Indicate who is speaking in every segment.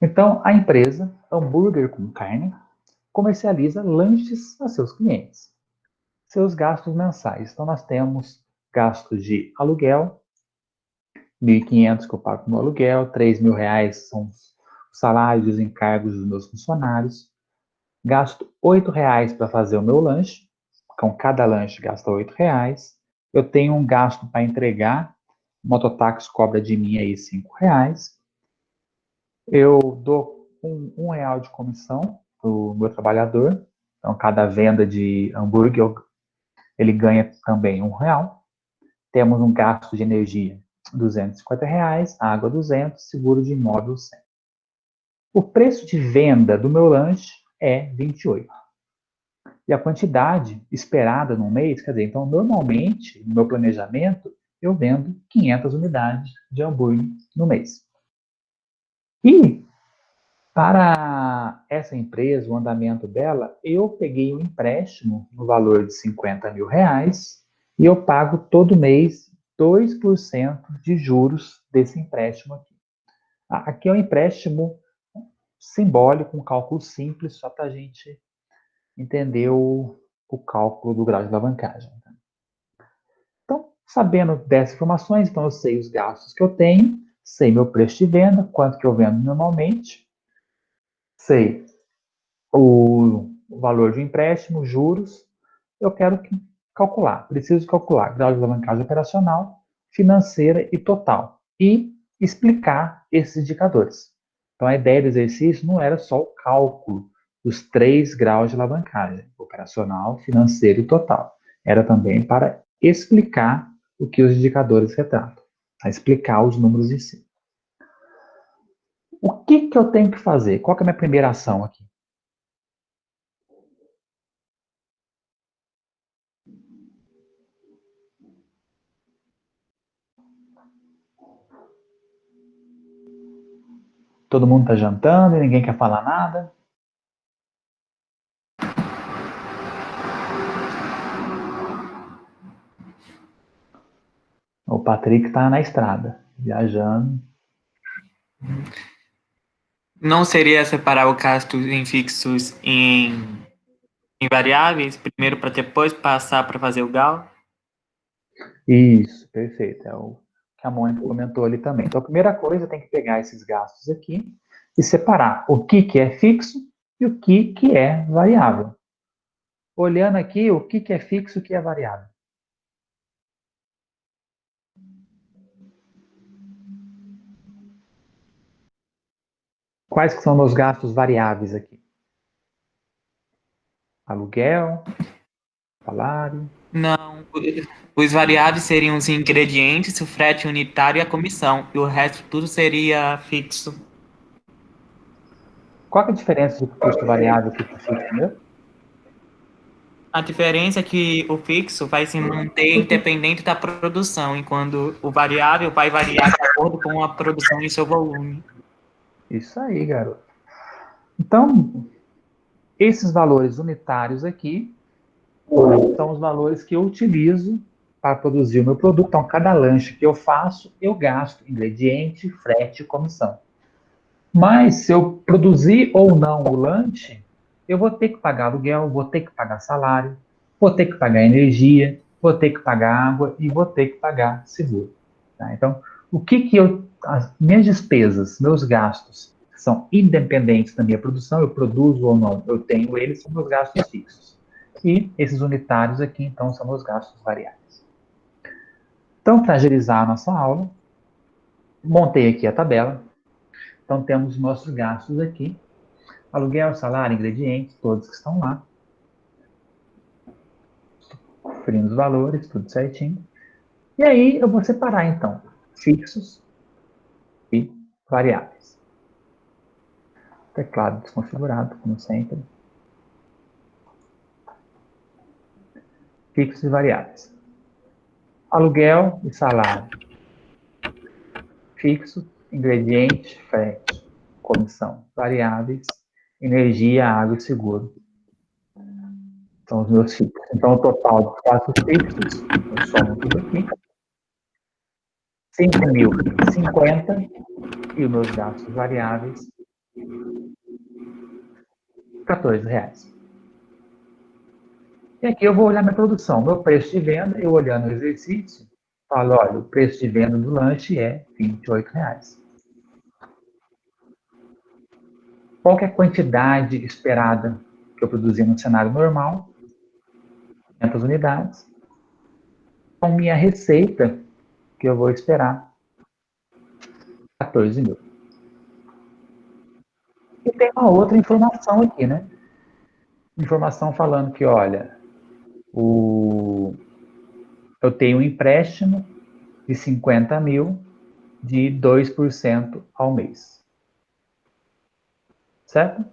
Speaker 1: Então, a empresa Hambúrguer com Carne comercializa lanches a seus clientes. Seus gastos mensais. Então, nós temos gastos de aluguel, 1.500 que eu pago no aluguel, R$ 3.000 são os salários e os encargos dos meus funcionários. Gasto R$ 8 para fazer o meu lanche, então cada lanche gasta R$ 8. Eu tenho um gasto para entregar, o mototáxi cobra de mim aí R$ 5. Eu dou um real de comissão para o meu trabalhador, então cada venda de hambúrguer ele ganha também R$ 1. Temos um gasto de energia R$ 250, água 200, seguro de imóvel 100. O preço de venda do meu lanche é 28. E a quantidade esperada no mês, quer dizer, então normalmente, no meu planejamento, eu vendo 500 unidades de hambúrguer no mês. E para essa empresa, o andamento dela, eu peguei um empréstimo no valor de R$ 50.000 e eu pago todo mês 2% de juros desse empréstimo aqui. Aqui é um empréstimo simbólico, um cálculo simples, só para a gente entender o cálculo do grau de alavancagem. Então, sabendo dessas informações, então eu sei os gastos que eu tenho, sei meu preço de venda, quanto que eu vendo normalmente, sei o valor de empréstimo, juros, eu quero calcular, preciso calcular grau de alavancagem operacional, financeira e total, e explicar esses indicadores. Então, a ideia do exercício não era só o cálculo dos 3 graus de alavancagem, operacional, financeiro e total. Era também para explicar o que os indicadores retratam, a explicar os números em si. O que eu tenho que fazer? Qual que é a minha primeira ação aqui? Todo mundo está jantando e ninguém quer falar nada? O Patrick está na estrada, viajando.
Speaker 2: Não seria separar o gasto em fixos em variáveis, primeiro para depois passar para fazer o GAL?
Speaker 1: Isso, perfeito. É o que a Mônica comentou ali também. Então, a primeira coisa, tem que pegar esses gastos aqui e separar o que é fixo e o que é variável. Olhando aqui, o que é fixo e o que é variável. Quais que são meus gastos variáveis aqui? Aluguel, salário.
Speaker 2: Não, os variáveis seriam os ingredientes, o frete unitário e a comissão, e o resto tudo seria fixo.
Speaker 1: Qual que é a diferença de custo variável e custo fixo mesmo?
Speaker 2: A diferença é que o fixo vai se manter independente da produção, enquanto o variável vai variar de acordo com a produção e seu volume.
Speaker 1: Isso aí, garoto. Então, esses valores unitários aqui são os valores que eu utilizo para produzir o meu produto. Então, cada lanche que eu faço, eu gasto ingrediente, frete e comissão. Mas, se eu produzir ou não o lanche, eu vou ter que pagar aluguel, vou ter que pagar salário, vou ter que pagar energia, vou ter que pagar água e vou ter que pagar seguro. Tá? Então, as minhas despesas, meus gastos, são independentes da minha produção, eu produzo ou não, eu tenho eles, são meus gastos fixos. E esses unitários aqui, então, são meus gastos variáveis. Então, para agilizar a nossa aula, montei aqui a tabela. Então, temos nossos gastos aqui. Aluguel, salário, ingredientes, todos que estão lá. Conferindo os valores, tudo certinho. E aí, eu vou separar, então, fixos e variáveis. Teclado desconfigurado, como sempre. Fixos e variáveis. Aluguel e salário. Fixo, ingrediente, frete, comissão. Variáveis, energia, água e seguro. São os meus fixos. Então, o total dos gastos fixos, eu somo tudo aqui. 5.050 e os meus gastos variáveis, R$ 14. E aqui eu vou olhar minha produção, meu preço de venda, eu olhando o exercício, falo, olha, o preço de venda do lanche é R$ 28. Qual que é a quantidade esperada que eu produzi no cenário normal? 500 unidades. Com minha receita, que eu vou esperar 14 mil. E tem uma outra informação aqui, né? Informação falando que, olha, eu tenho um empréstimo de 50 mil de 2% ao mês. Certo?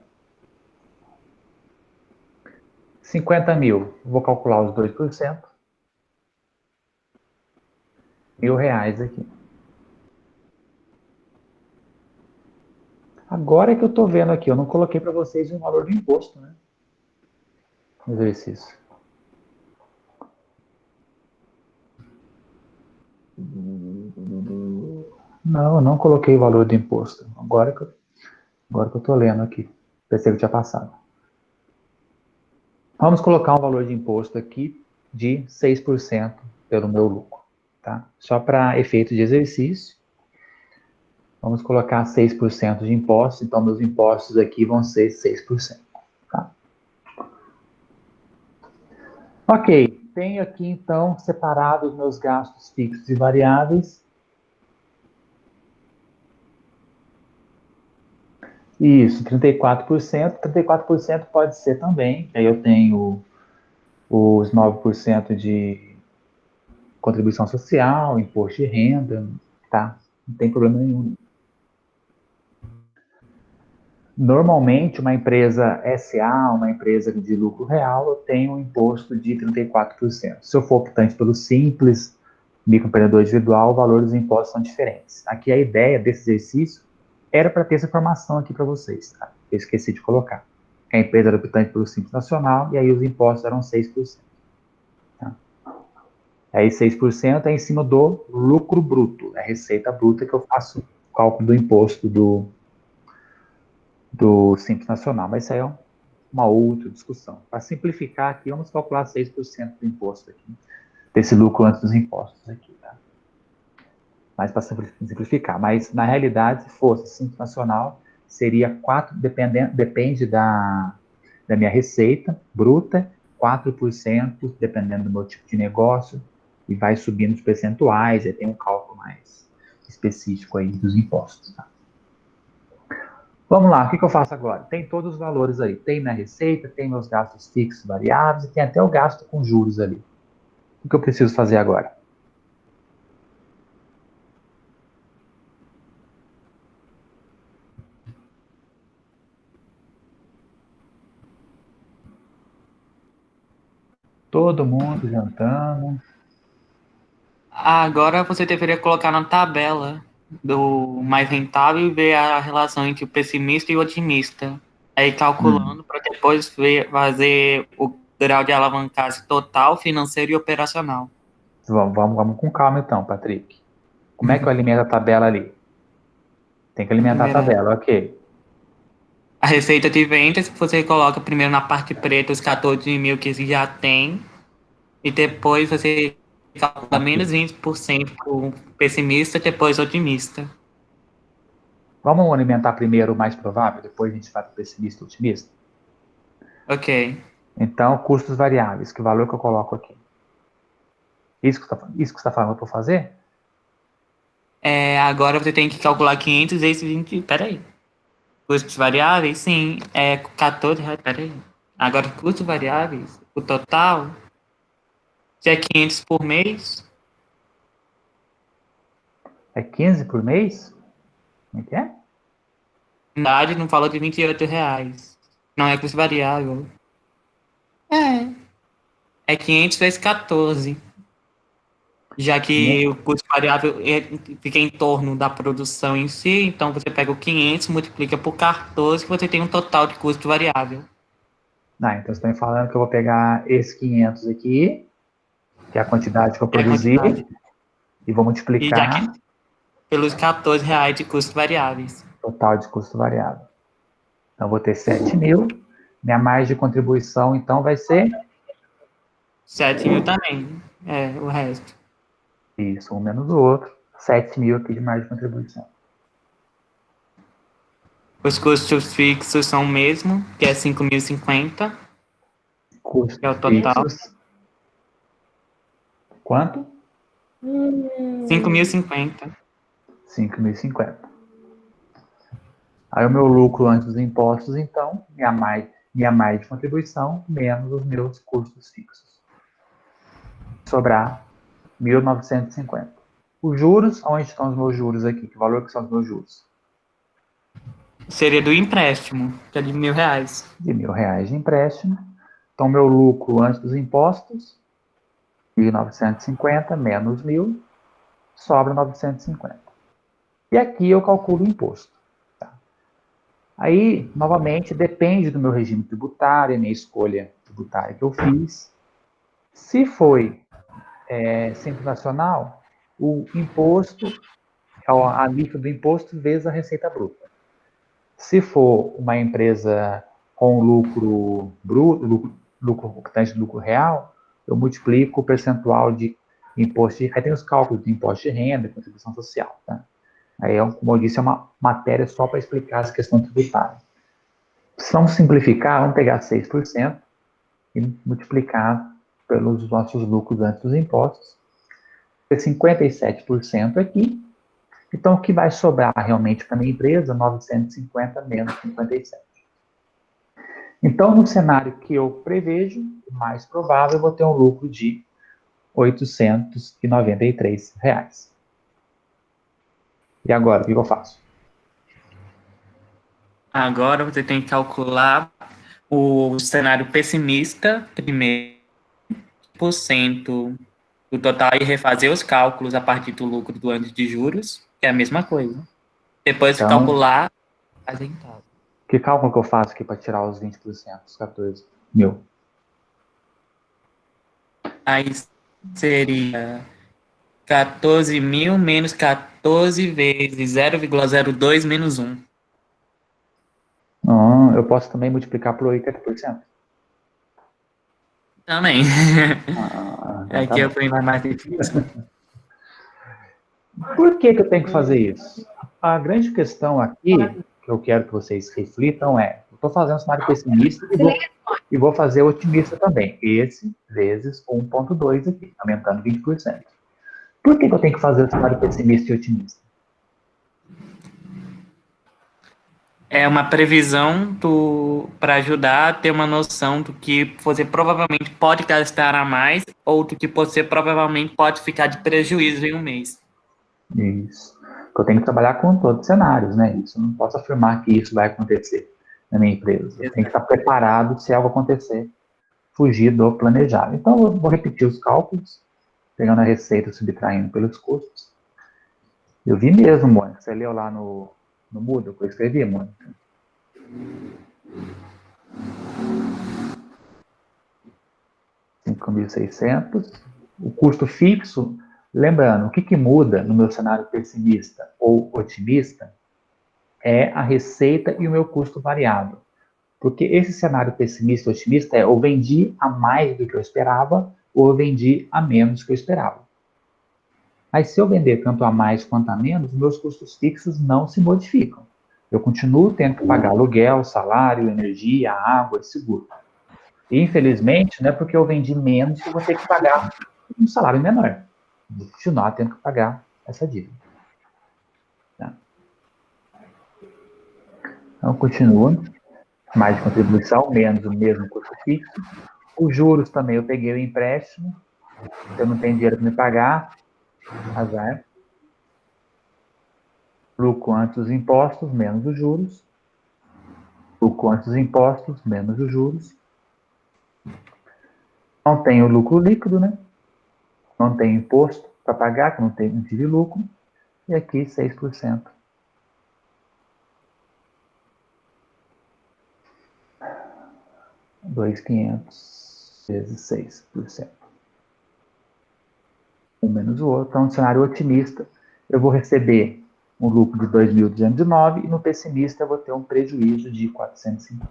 Speaker 1: 50 mil, vou calcular os 2%. R$ 1.000 aqui. Agora é que eu estou vendo aqui, eu não coloquei para vocês o valor do imposto, né? No exercício. Não, eu não coloquei o valor do imposto. Agora que eu estou lendo aqui. Pensei que tinha passado. Vamos colocar um valor de imposto aqui de 6% pelo meu lucro. Tá? Só para efeito de exercício. Vamos colocar 6% de impostos, então meus impostos aqui vão ser 6%. Tá? Ok, tenho aqui então separado os meus gastos fixos e variáveis. Isso, 34%. 34% pode ser também, aí eu tenho os 9% de contribuição social, imposto de renda, tá? Não tem problema nenhum. Normalmente, uma empresa SA, uma empresa de lucro real, eu tenho um imposto de 34%. Se eu for optante pelo Simples, microempreendedor individual, o valor dos impostos são diferentes. Aqui a ideia desse exercício era para ter essa informação aqui para vocês, tá? Eu esqueci de colocar. A empresa era optante pelo Simples Nacional e aí os impostos eram 6%. Tá? Aí 6% é em cima do lucro bruto, é a receita bruta que eu faço o cálculo do imposto do Simples Nacional, mas isso aí é uma outra discussão. Para simplificar aqui, vamos calcular 6% do imposto aqui, desse lucro antes dos impostos aqui, tá? Mas para simplificar, mas na realidade, se fosse Simples Nacional, seria 4, depende da minha receita bruta, 4%, dependendo do meu tipo de negócio, e vai subindo os percentuais, aí tem um cálculo mais específico aí dos impostos, tá? Vamos lá, o que eu faço agora? Tem todos os valores aí. Tem minha receita, tem meus gastos fixos, variáveis, e tem até o gasto com juros ali. O que eu preciso fazer agora? Todo mundo jantando.
Speaker 2: Agora você deveria colocar na tabela do mais rentável e ver a relação entre o pessimista e o otimista. Aí calculando para depois fazer o grau de alavancagem total, financeiro e operacional.
Speaker 1: Vamos com calma então, Patrick. Como é que eu alimento a tabela ali? Tem que alimentar a
Speaker 2: Primeira,
Speaker 1: tabela, ok.
Speaker 2: a receita de vendas, você coloca primeiro na parte preta os 14 mil que já tem, e depois você calcula menos
Speaker 1: Ok.
Speaker 2: 20% para o pessimista, depois otimista.
Speaker 1: Vamos alimentar primeiro o mais provável, depois a gente vai para o pessimista e otimista?
Speaker 2: Ok.
Speaker 1: Então, custos variáveis, que valor que eu coloco aqui? Isso que você está falando para eu fazer?
Speaker 2: Agora você tem que calcular 500 vezes 20. Peraí. Custos variáveis? Sim. É R$ 14. Peraí. Agora, custos variáveis, o total, se é 500 por mês,
Speaker 1: É 15 por mês? Como é que é?
Speaker 2: na verdade, não falou de R$ 28. Não é custo variável. É. É 500 vezes 14. Já que o custo variável fica em torno da produção em si, então você pega o 500, multiplica por 14, que você tem um total de custo variável.
Speaker 1: Ah, então você está me falando que eu vou pegar esses 500 aqui, que é a quantidade que eu
Speaker 2: É a
Speaker 1: produzi,
Speaker 2: quantidade.
Speaker 1: e vou
Speaker 2: E já que
Speaker 1: multiplicar
Speaker 2: pelos R$ 14 de custos variáveis.
Speaker 1: o total de custo variável. Então, eu vou ter 7 mil Minha margem de contribuição, então, vai ser
Speaker 2: 7 mil também. O resto.
Speaker 1: isso, um menos o outro. 7 mil aqui de margem de contribuição.
Speaker 2: Os custos fixos são o mesmo, que é 5.050,
Speaker 1: Custos
Speaker 2: que é o total.
Speaker 1: fixos. Quanto?
Speaker 2: 5.050.
Speaker 1: 5.050. Aí o meu lucro antes dos impostos, então, minha margem de contribuição menos os meus custos fixos. Sobrar 1.950. Os juros, onde estão os meus juros aqui? Que valor que são os meus juros?
Speaker 2: Seria do empréstimo, que é de R$ 1.000.
Speaker 1: De R$ 1.000 de empréstimo. Então, meu lucro antes dos impostos, 1.950 menos 1.000, sobra 950. E aqui eu calculo o imposto. Tá? Aí, novamente, depende do meu regime tributário, minha escolha tributária que eu fiz. Se foi Simples Nacional, o imposto, a alíquota do imposto vezes a receita bruta. Se for uma empresa com lucro bruto, lucro real, eu multiplico o percentual de imposto de... Aí tem os cálculos de imposto de renda e contribuição social. Tá? Aí, como eu disse, é uma matéria só para explicar essa questão tributária. Se vamos simplificar, vamos pegar 6% e multiplicar pelos nossos lucros antes dos impostos. 57% aqui. Então, o que vai sobrar realmente para a minha empresa? 950 menos 57. Então, no cenário que eu prevejo, o mais provável, eu vou ter um lucro de R$ 893. E agora, o que eu faço?
Speaker 2: Agora você tem que calcular o cenário pessimista, primeiro, por cento do total e refazer os cálculos a partir do lucro do ano de juros, que é a mesma coisa. Depois de
Speaker 1: Então,
Speaker 2: calcular a rentável.
Speaker 1: que cálculo que eu faço aqui para tirar os 20%, os 14 mil?
Speaker 2: Aí seria 14 mil menos 14 vezes 0,02 menos 1.
Speaker 1: Eu posso também multiplicar por 80%.
Speaker 2: Também.
Speaker 1: Então tá
Speaker 2: Aqui eu
Speaker 1: bom.
Speaker 2: fui mais difícil.
Speaker 1: Por que eu tenho que fazer isso? A grande questão aqui, que eu quero que vocês reflitam eu estou fazendo um cenário pessimista e vou fazer otimista também. Esse vezes 1,2 aqui, aumentando 20%. Por que eu tenho que fazer o cenário pessimista e otimista?
Speaker 2: É uma previsão para ajudar a ter uma noção do que você provavelmente pode gastar a mais ou do que você provavelmente pode ficar de prejuízo em um mês.
Speaker 1: Isso. Eu tenho que trabalhar com todos os cenários, né? Isso, eu não posso afirmar que isso vai acontecer na minha empresa. Eu tenho que estar preparado se algo acontecer, fugir do planejado. Então, eu vou repetir os cálculos, pegando a receita, subtraindo pelos custos. Eu vi mesmo, Mônica. Você leu lá no Moodle que eu escrevi, Mônica? 5.600. O custo fixo, lembrando, o que muda no meu cenário pessimista ou otimista é a receita e o meu custo variável. Porque esse cenário pessimista ou otimista eu vendi a mais do que eu esperava ou eu vendi a menos do que eu esperava. Mas se eu vender tanto a mais quanto a menos, meus custos fixos não se modificam. Eu continuo tendo que pagar aluguel, salário, energia, água e seguro. E, infelizmente, não é porque eu vendi menos que eu vou ter que pagar um salário menor. Vou continuar tendo que pagar essa dívida. Tá? Então, continuo. Mais de contribuição, menos o mesmo custo fixo. Os juros também, eu peguei o empréstimo. Se eu não tenho dinheiro para me pagar, azar. Lucro antes dos impostos, menos os juros. Lucro antes dos impostos, menos os juros. Não tenho lucro líquido, né? Não tenho imposto para pagar, que não tive lucro. E aqui 6%. 2.500 vezes 6%. Um menos o outro. Então, no cenário otimista, eu vou receber um lucro de 2.209 e no pessimista eu vou ter um prejuízo de 450.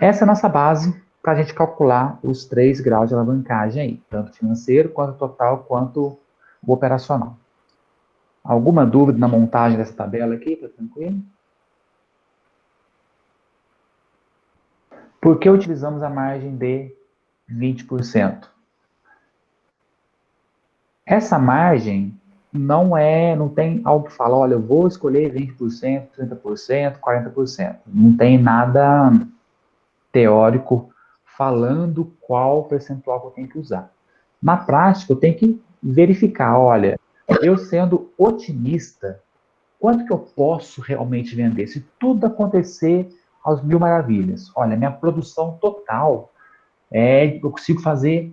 Speaker 1: Essa é a nossa base para a gente calcular os 3 graus de alavancagem aí, tanto financeiro, quanto total, quanto o operacional. Alguma dúvida na montagem dessa tabela aqui? Tá tranquilo? Por que utilizamos a margem de 20%? Essa margem não tem algo que fala, olha, eu vou escolher 20%, 30%, 40%. Não tem nada teórico falando qual percentual que eu tenho que usar. Na prática, eu tenho que verificar, olha, eu sendo otimista, quanto que eu posso realmente vender? Se tudo acontecer aos mil maravilhas. Olha, minha produção total eu consigo fazer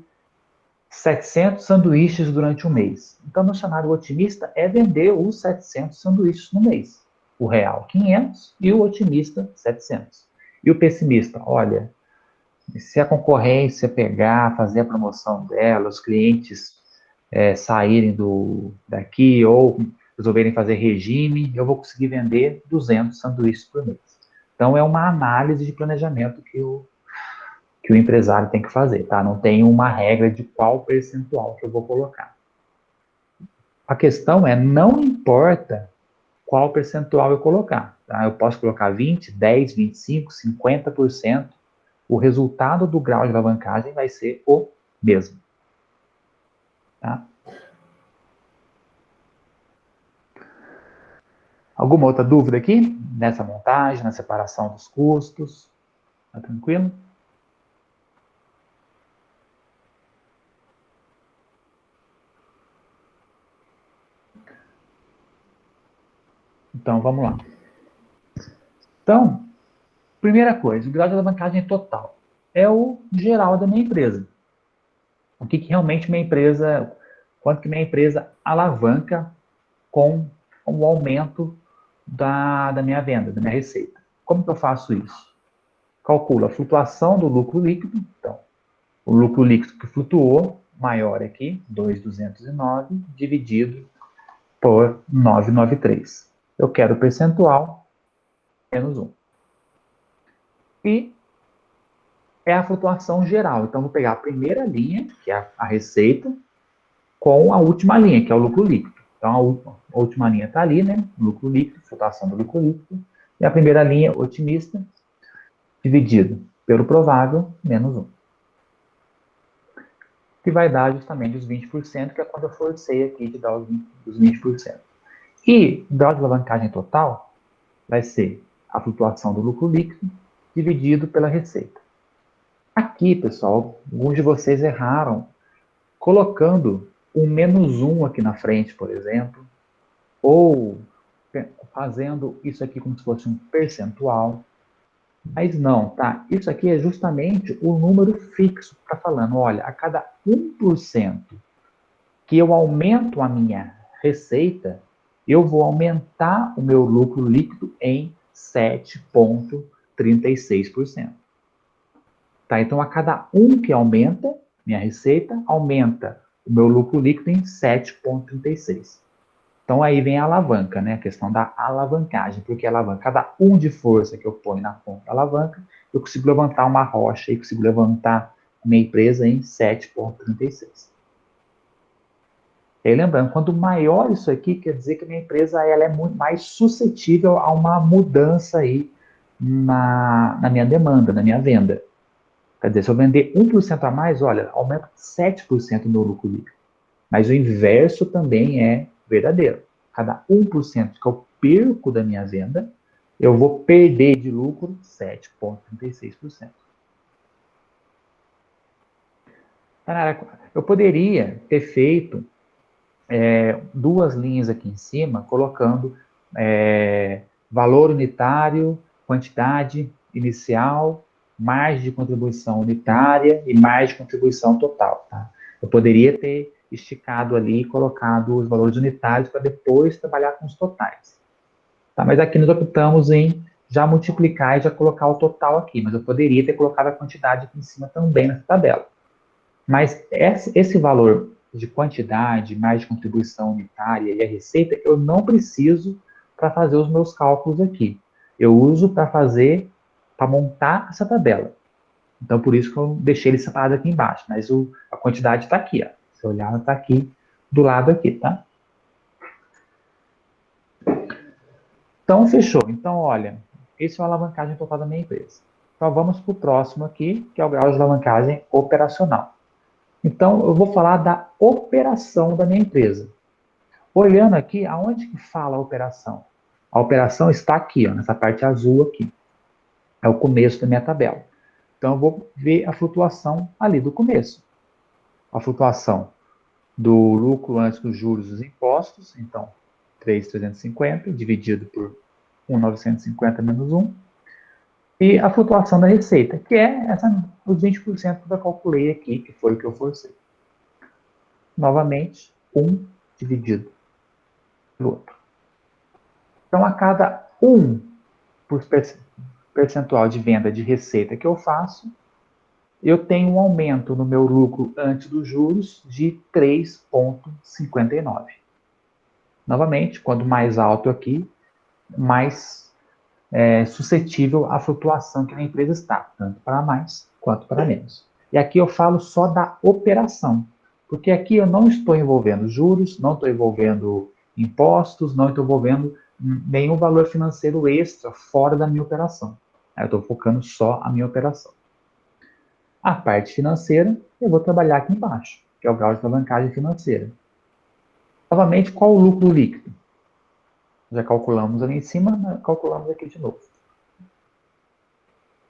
Speaker 1: 700 sanduíches durante um mês. Então, no cenário otimista, é vender os 700 sanduíches no mês. O real, 500 e o otimista, 700. E o pessimista, olha, se a concorrência pegar, fazer a promoção dela, os clientes saírem daqui ou resolverem fazer regime, eu vou conseguir vender 200 sanduíches por mês. Então, é uma análise de planejamento que o empresário tem que fazer, tá? Não tem uma regra de qual percentual que eu vou colocar. A questão é, não importa qual percentual eu colocar, tá? Eu posso colocar 20, 10, 25, 50%, o resultado do grau de alavancagem vai ser o mesmo, tá? Alguma outra dúvida aqui? Nessa montagem, na separação dos custos? Tá tranquilo? Então, vamos lá. Então, primeira coisa, o grau de alavancagem total é o geral da minha empresa. O que realmente quanto que minha empresa alavanca com o aumento da minha venda, da minha receita. Como que eu faço isso? Calculo a flutuação do lucro líquido. Então, o lucro líquido que flutuou, maior aqui, 2.209, dividido por 993. Eu quero o percentual, menos 1. E é a flutuação geral. Então, vou pegar a primeira linha, que é a receita, com a última linha, que é o lucro líquido. Então, a última linha está ali, né? Lucro líquido, flutuação do lucro líquido. E a primeira linha, otimista, dividido pelo provável, menos 1. Que vai dar justamente os 20%, que é quando eu forcei aqui de dar os 20%. E o grau de alavancagem total vai ser a flutuação do lucro líquido dividido pela receita. Aqui, pessoal, alguns de vocês erraram colocando um menos 1 aqui na frente, por exemplo, ou fazendo isso aqui como se fosse um percentual. Mas não, tá? Isso aqui é justamente o número fixo que está falando. Olha, a cada 1% que eu aumento a minha receita, eu vou aumentar o meu lucro líquido em 7,36%. Tá? Então, a cada 1 que aumenta minha receita, aumenta o meu lucro líquido em 7,36%. Então, aí vem a alavanca, né? A questão da alavancagem, porque a alavanca, cada 1 de força que eu ponho na ponta da alavanca, eu consigo levantar uma rocha e consigo levantar a minha empresa em 7,36%. E aí, lembrando, quanto maior isso aqui, quer dizer que a minha empresa ela é muito mais suscetível a uma mudança aí na minha demanda, na minha venda. Quer dizer, se eu vender 1% a mais, olha, aumenta 7% o meu lucro líquido. Mas o inverso também é verdadeiro. Cada 1% que eu perco da minha venda, eu vou perder de lucro 7,36%. Eu poderia ter feito 2 linhas aqui em cima, colocando valor unitário, quantidade inicial, margem de contribuição unitária e margem de contribuição total. Tá? Eu poderia ter esticado ali e colocado os valores unitários para depois trabalhar com os totais. Tá? Mas aqui nós optamos em já multiplicar e já colocar o total aqui, mas eu poderia ter colocado a quantidade aqui em cima também nessa tabela. Mas esse valor de quantidade, mais de contribuição unitária e a receita, eu não preciso para fazer os meus cálculos aqui. Eu uso para fazer para montar essa tabela. Então, por isso que eu deixei ele separado aqui embaixo. Mas a quantidade está aqui, ó. Se você olhar, está aqui, do lado aqui, tá? Então, fechou. Então, olha, esse é a alavancagem total da minha empresa. Então, vamos para o próximo aqui, que é o grau de alavancagem operacional. Então, eu vou falar da operação da minha empresa. Olhando aqui, aonde que fala a operação? A operação está aqui, ó, nessa parte azul aqui. É o começo da minha tabela. Então, eu vou ver a flutuação ali do começo. A flutuação do lucro antes dos juros e dos impostos, então, 3.350 dividido por 1.950 menos 1. E a flutuação da receita, que é os 20% que eu calculei aqui, que foi o que eu forcei. Novamente, 1 dividido pelo outro. Então, a cada 1 percentual de venda de receita que eu faço, eu tenho um aumento no meu lucro antes dos juros de 3,59. Novamente, quanto mais alto aqui, mais suscetível à flutuação que a empresa está, tanto para mais quanto para menos. E aqui eu falo só da operação, porque aqui eu não estou envolvendo juros, não estou envolvendo impostos, não estou envolvendo nenhum valor financeiro extra fora da minha operação. Eu estou focando só a minha operação. A parte financeira, eu vou trabalhar aqui embaixo, que é o grau de alavancagem financeira. Novamente, qual o lucro líquido? Já calculamos ali em cima, calculamos aqui de novo.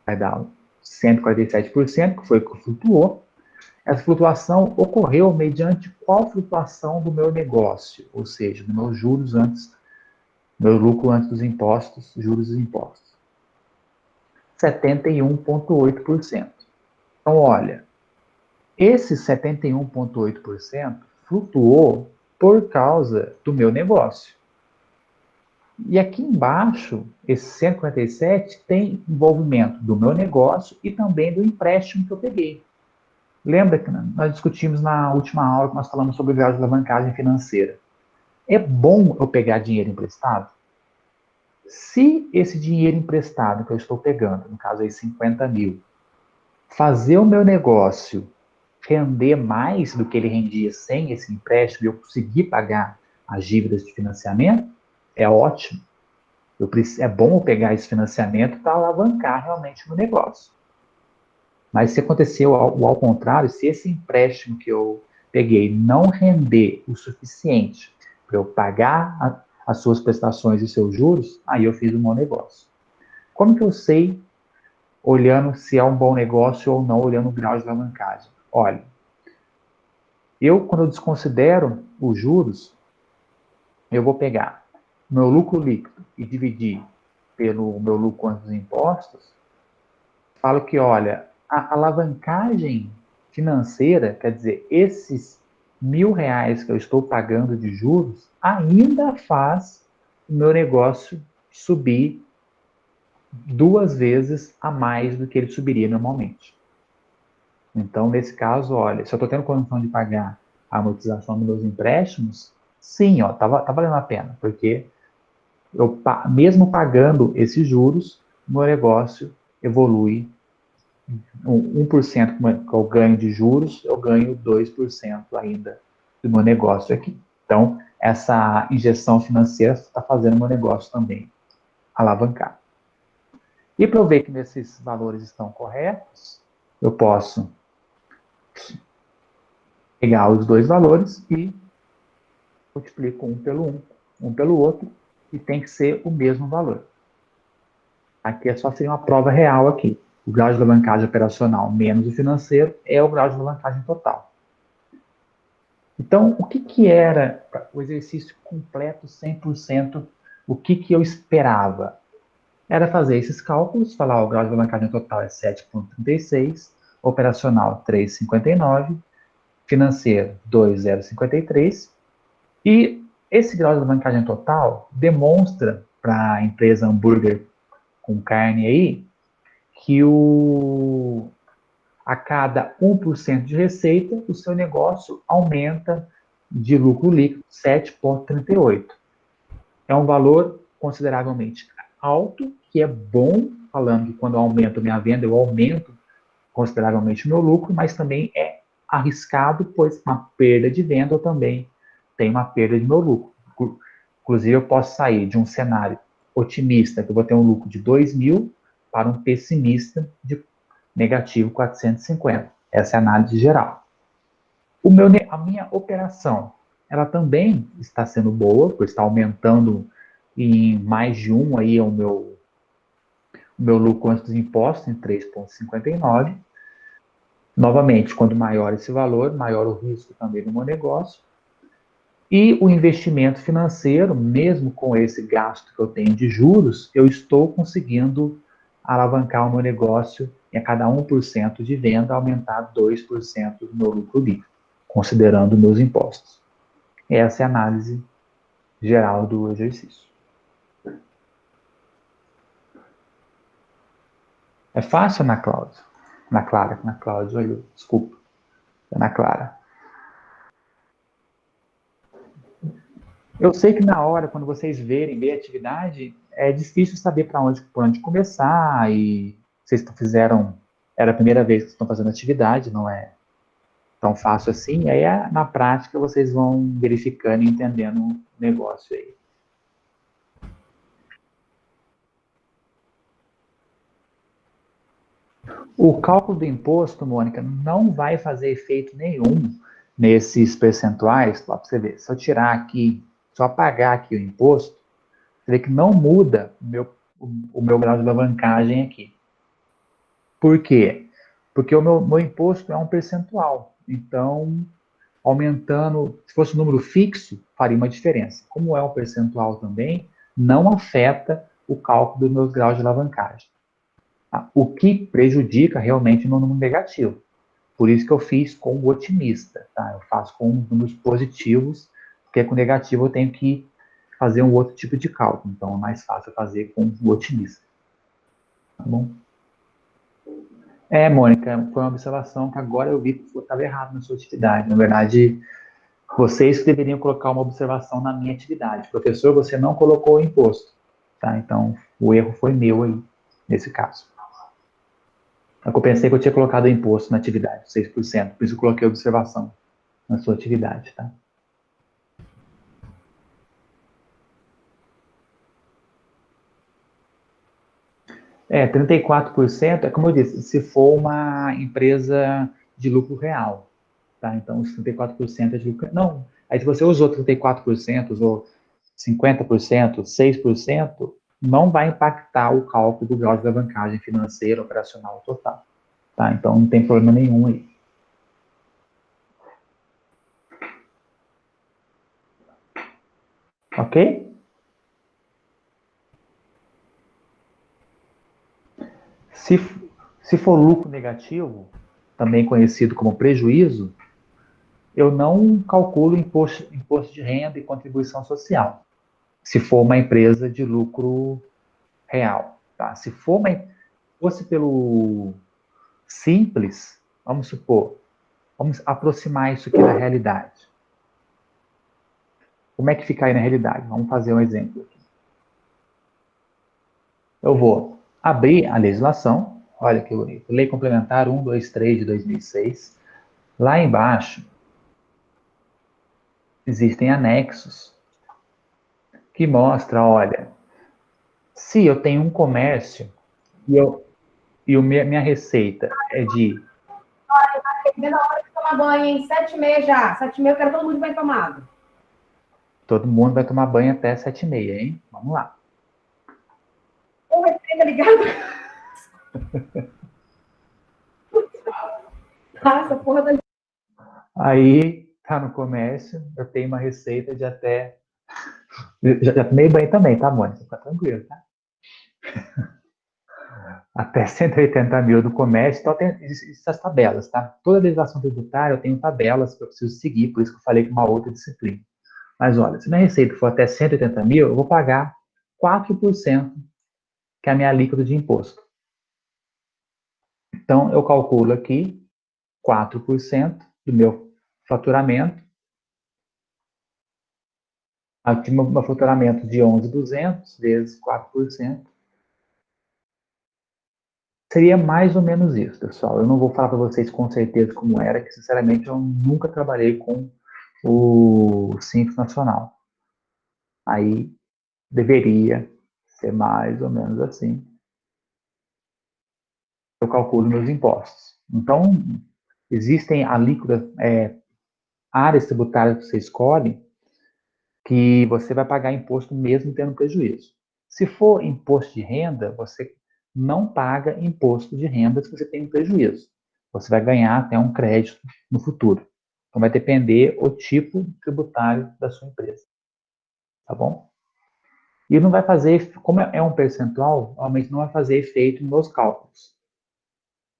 Speaker 1: Vai dar 147%, que foi o que flutuou. Essa flutuação ocorreu mediante qual flutuação do meu negócio? Ou seja, do meu juros antes, meu lucro antes dos impostos, juros e impostos. 71,8%. Então, olha, esse 71,8% flutuou por causa do meu negócio. E aqui embaixo, esse 147 tem envolvimento do meu negócio e também do empréstimo que eu peguei. Lembra que nós discutimos na última aula que nós falamos sobre o grau de alavancagem financeira. É bom eu pegar dinheiro emprestado? Se esse dinheiro emprestado que eu estou pegando, no caso aí 50 mil, fazer o meu negócio render mais do que ele rendia sem esse empréstimo e eu conseguir pagar as dívidas de financiamento, é ótimo. É bom eu pegar esse financiamento para alavancar realmente o meu negócio. Mas se aconteceu ao contrário, se esse empréstimo que eu peguei não render o suficiente para eu pagar as suas prestações e seus juros, aí eu fiz um mau negócio. Como que eu sei, olhando se é um bom negócio ou não, olhando o grau de alavancagem? Olha, quando eu desconsidero os juros, eu vou pegar meu lucro líquido e dividir pelo meu lucro antes dos impostos, falo que, olha, a alavancagem financeira, quer dizer, esses R$ 1.000 que eu estou pagando de juros, ainda faz o meu negócio subir 2 vezes a mais do que ele subiria normalmente. Então, nesse caso, olha, se eu estou tendo condição de pagar a amortização dos meus empréstimos, sim, ó, tá valendo a pena, porque mesmo pagando esses juros, o meu negócio evolui 1% que eu ganho de juros, eu ganho 2% ainda do meu negócio aqui. Então, essa injeção financeira está fazendo o meu negócio também alavancar. E para eu ver que esses valores estão corretos, eu posso pegar os dois valores e multiplico um pelo outro, e tem que ser o mesmo valor. Aqui só seria uma prova real aqui. O grau de alavancagem operacional menos o financeiro é o grau de alavancagem total. Então, o que era o exercício completo 100%? O que eu esperava? Era fazer esses cálculos, falar o grau de alavancagem total é 7,36, operacional 3,59, financeiro 2,053, e esse grau de alavancagem total demonstra para a empresa hambúrguer com carne aí que a cada 1% de receita, o seu negócio aumenta de lucro líquido 7,38. É um valor consideravelmente alto, que é bom falando que quando eu aumento minha venda, eu aumento consideravelmente o meu lucro, mas também é arriscado, pois uma perda de venda eu também tenho uma perda de meu lucro. Inclusive, eu posso sair de um cenário otimista, que eu vou ter um lucro de 2.000, para um pessimista de negativo 450. Essa é a análise geral. A minha operação, ela também está sendo boa, pois está aumentando em mais de um aí o meu lucro antes dos impostos, em 3,59. Novamente, quanto maior esse valor, maior o risco também do meu negócio. E o investimento financeiro, mesmo com esse gasto que eu tenho de juros, eu estou conseguindo alavancar o meu negócio e a cada 1% de venda aumentar 2% do meu lucro líquido, considerando meus impostos. Essa é a análise geral do exercício. É fácil, Ana Cláudia? Na Cláudia, olha, desculpa. Ana Clara. Eu sei que na hora, quando vocês verem a atividade, é difícil saber por onde começar e vocês fizeram, era a primeira vez que estão fazendo atividade, não é tão fácil assim, aí na prática vocês vão verificando e entendendo o negócio aí. O cálculo do imposto, Mônica, não vai fazer efeito nenhum nesses percentuais, para você ver, se eu tirar aqui, se eu apagar aqui o imposto, você vê que não muda o meu grau de alavancagem aqui. Por quê? Porque o meu imposto é um percentual. Então, aumentando, se fosse um número fixo, faria uma diferença. Como é um percentual também, não afeta o cálculo dos meus graus de alavancagem. O que prejudica realmente no número negativo. Por isso que eu fiz com o otimista. Tá? Eu faço com números positivos, porque com negativo eu tenho que fazer um outro tipo de cálculo. Então é mais fácil fazer com o otimista. Tá bom? Mônica, foi uma observação que agora eu vi que eu estava errado na sua atividade. Na verdade, vocês que deveriam colocar uma observação na minha atividade. Professor, você não colocou o imposto. Tá? Então, o erro foi meu aí, nesse caso. Eu pensei que eu tinha colocado o imposto na atividade, 6%. Por isso eu coloquei observação na sua atividade. Tá? É, 34% é como eu disse, se for uma empresa de lucro real. Tá? Então, os 34% é de lucro. Não, aí se você usou 34%, usou 50%, 6%, não vai impactar o cálculo do grau de alavancagem financeira operacional total. Tá? Então, não tem problema nenhum aí. Ok? Se, se for lucro negativo, também conhecido como prejuízo, eu não calculo imposto de renda e contribuição social, se for uma empresa de lucro real. Tá? Se fosse pelo simples, vamos supor, vamos aproximar isso aqui da realidade. Como é que fica aí na realidade? Vamos fazer um exemplo aqui. Eu vou abrir a legislação, olha que bonito, Lei Complementar 123 de 2006. Lá embaixo, existem anexos que mostram, olha, se eu tenho um comércio e minha receita é de...
Speaker 3: Dentro da hora de tomar banho, hein? 7h30 já. 7h30 eu quero todo mundo de banho tomado.
Speaker 1: Todo mundo vai tomar banho até 7h30, hein? Vamos lá.
Speaker 3: Ou receita ligada. Nossa, porra da...
Speaker 1: Aí, tá no comércio, eu tenho uma receita de até... Já tomei banho também, tá, Mônica? Fica tranquilo, tá? Até 180 mil do comércio, então tem essas tabelas, tá? Toda legislação tributária eu tenho tabelas que eu preciso seguir, por isso que eu falei que é uma outra disciplina. Mas olha, se minha receita for até 180 mil, eu vou pagar 4%, que é a minha alíquota de imposto. Então, eu calculo aqui 4% do meu faturamento. Aqui, meu faturamento de 11.200 vezes 4%. Seria mais ou menos isso, pessoal. Eu não vou falar para vocês com certeza como era, que sinceramente eu nunca trabalhei com o Simples Nacional. Aí deveria ser mais ou menos assim. Eu calculo meus impostos. Então, existem alíquotas, áreas tributárias que você escolhe, que você vai pagar imposto mesmo tendo prejuízo. Se for imposto de renda, você não paga imposto de renda se você tem prejuízo. Você vai ganhar até um crédito no futuro. Então vai depender o tipo tributário da sua empresa. Tá bom? E não vai fazer, como é um percentual, normalmente não vai fazer efeito nos cálculos.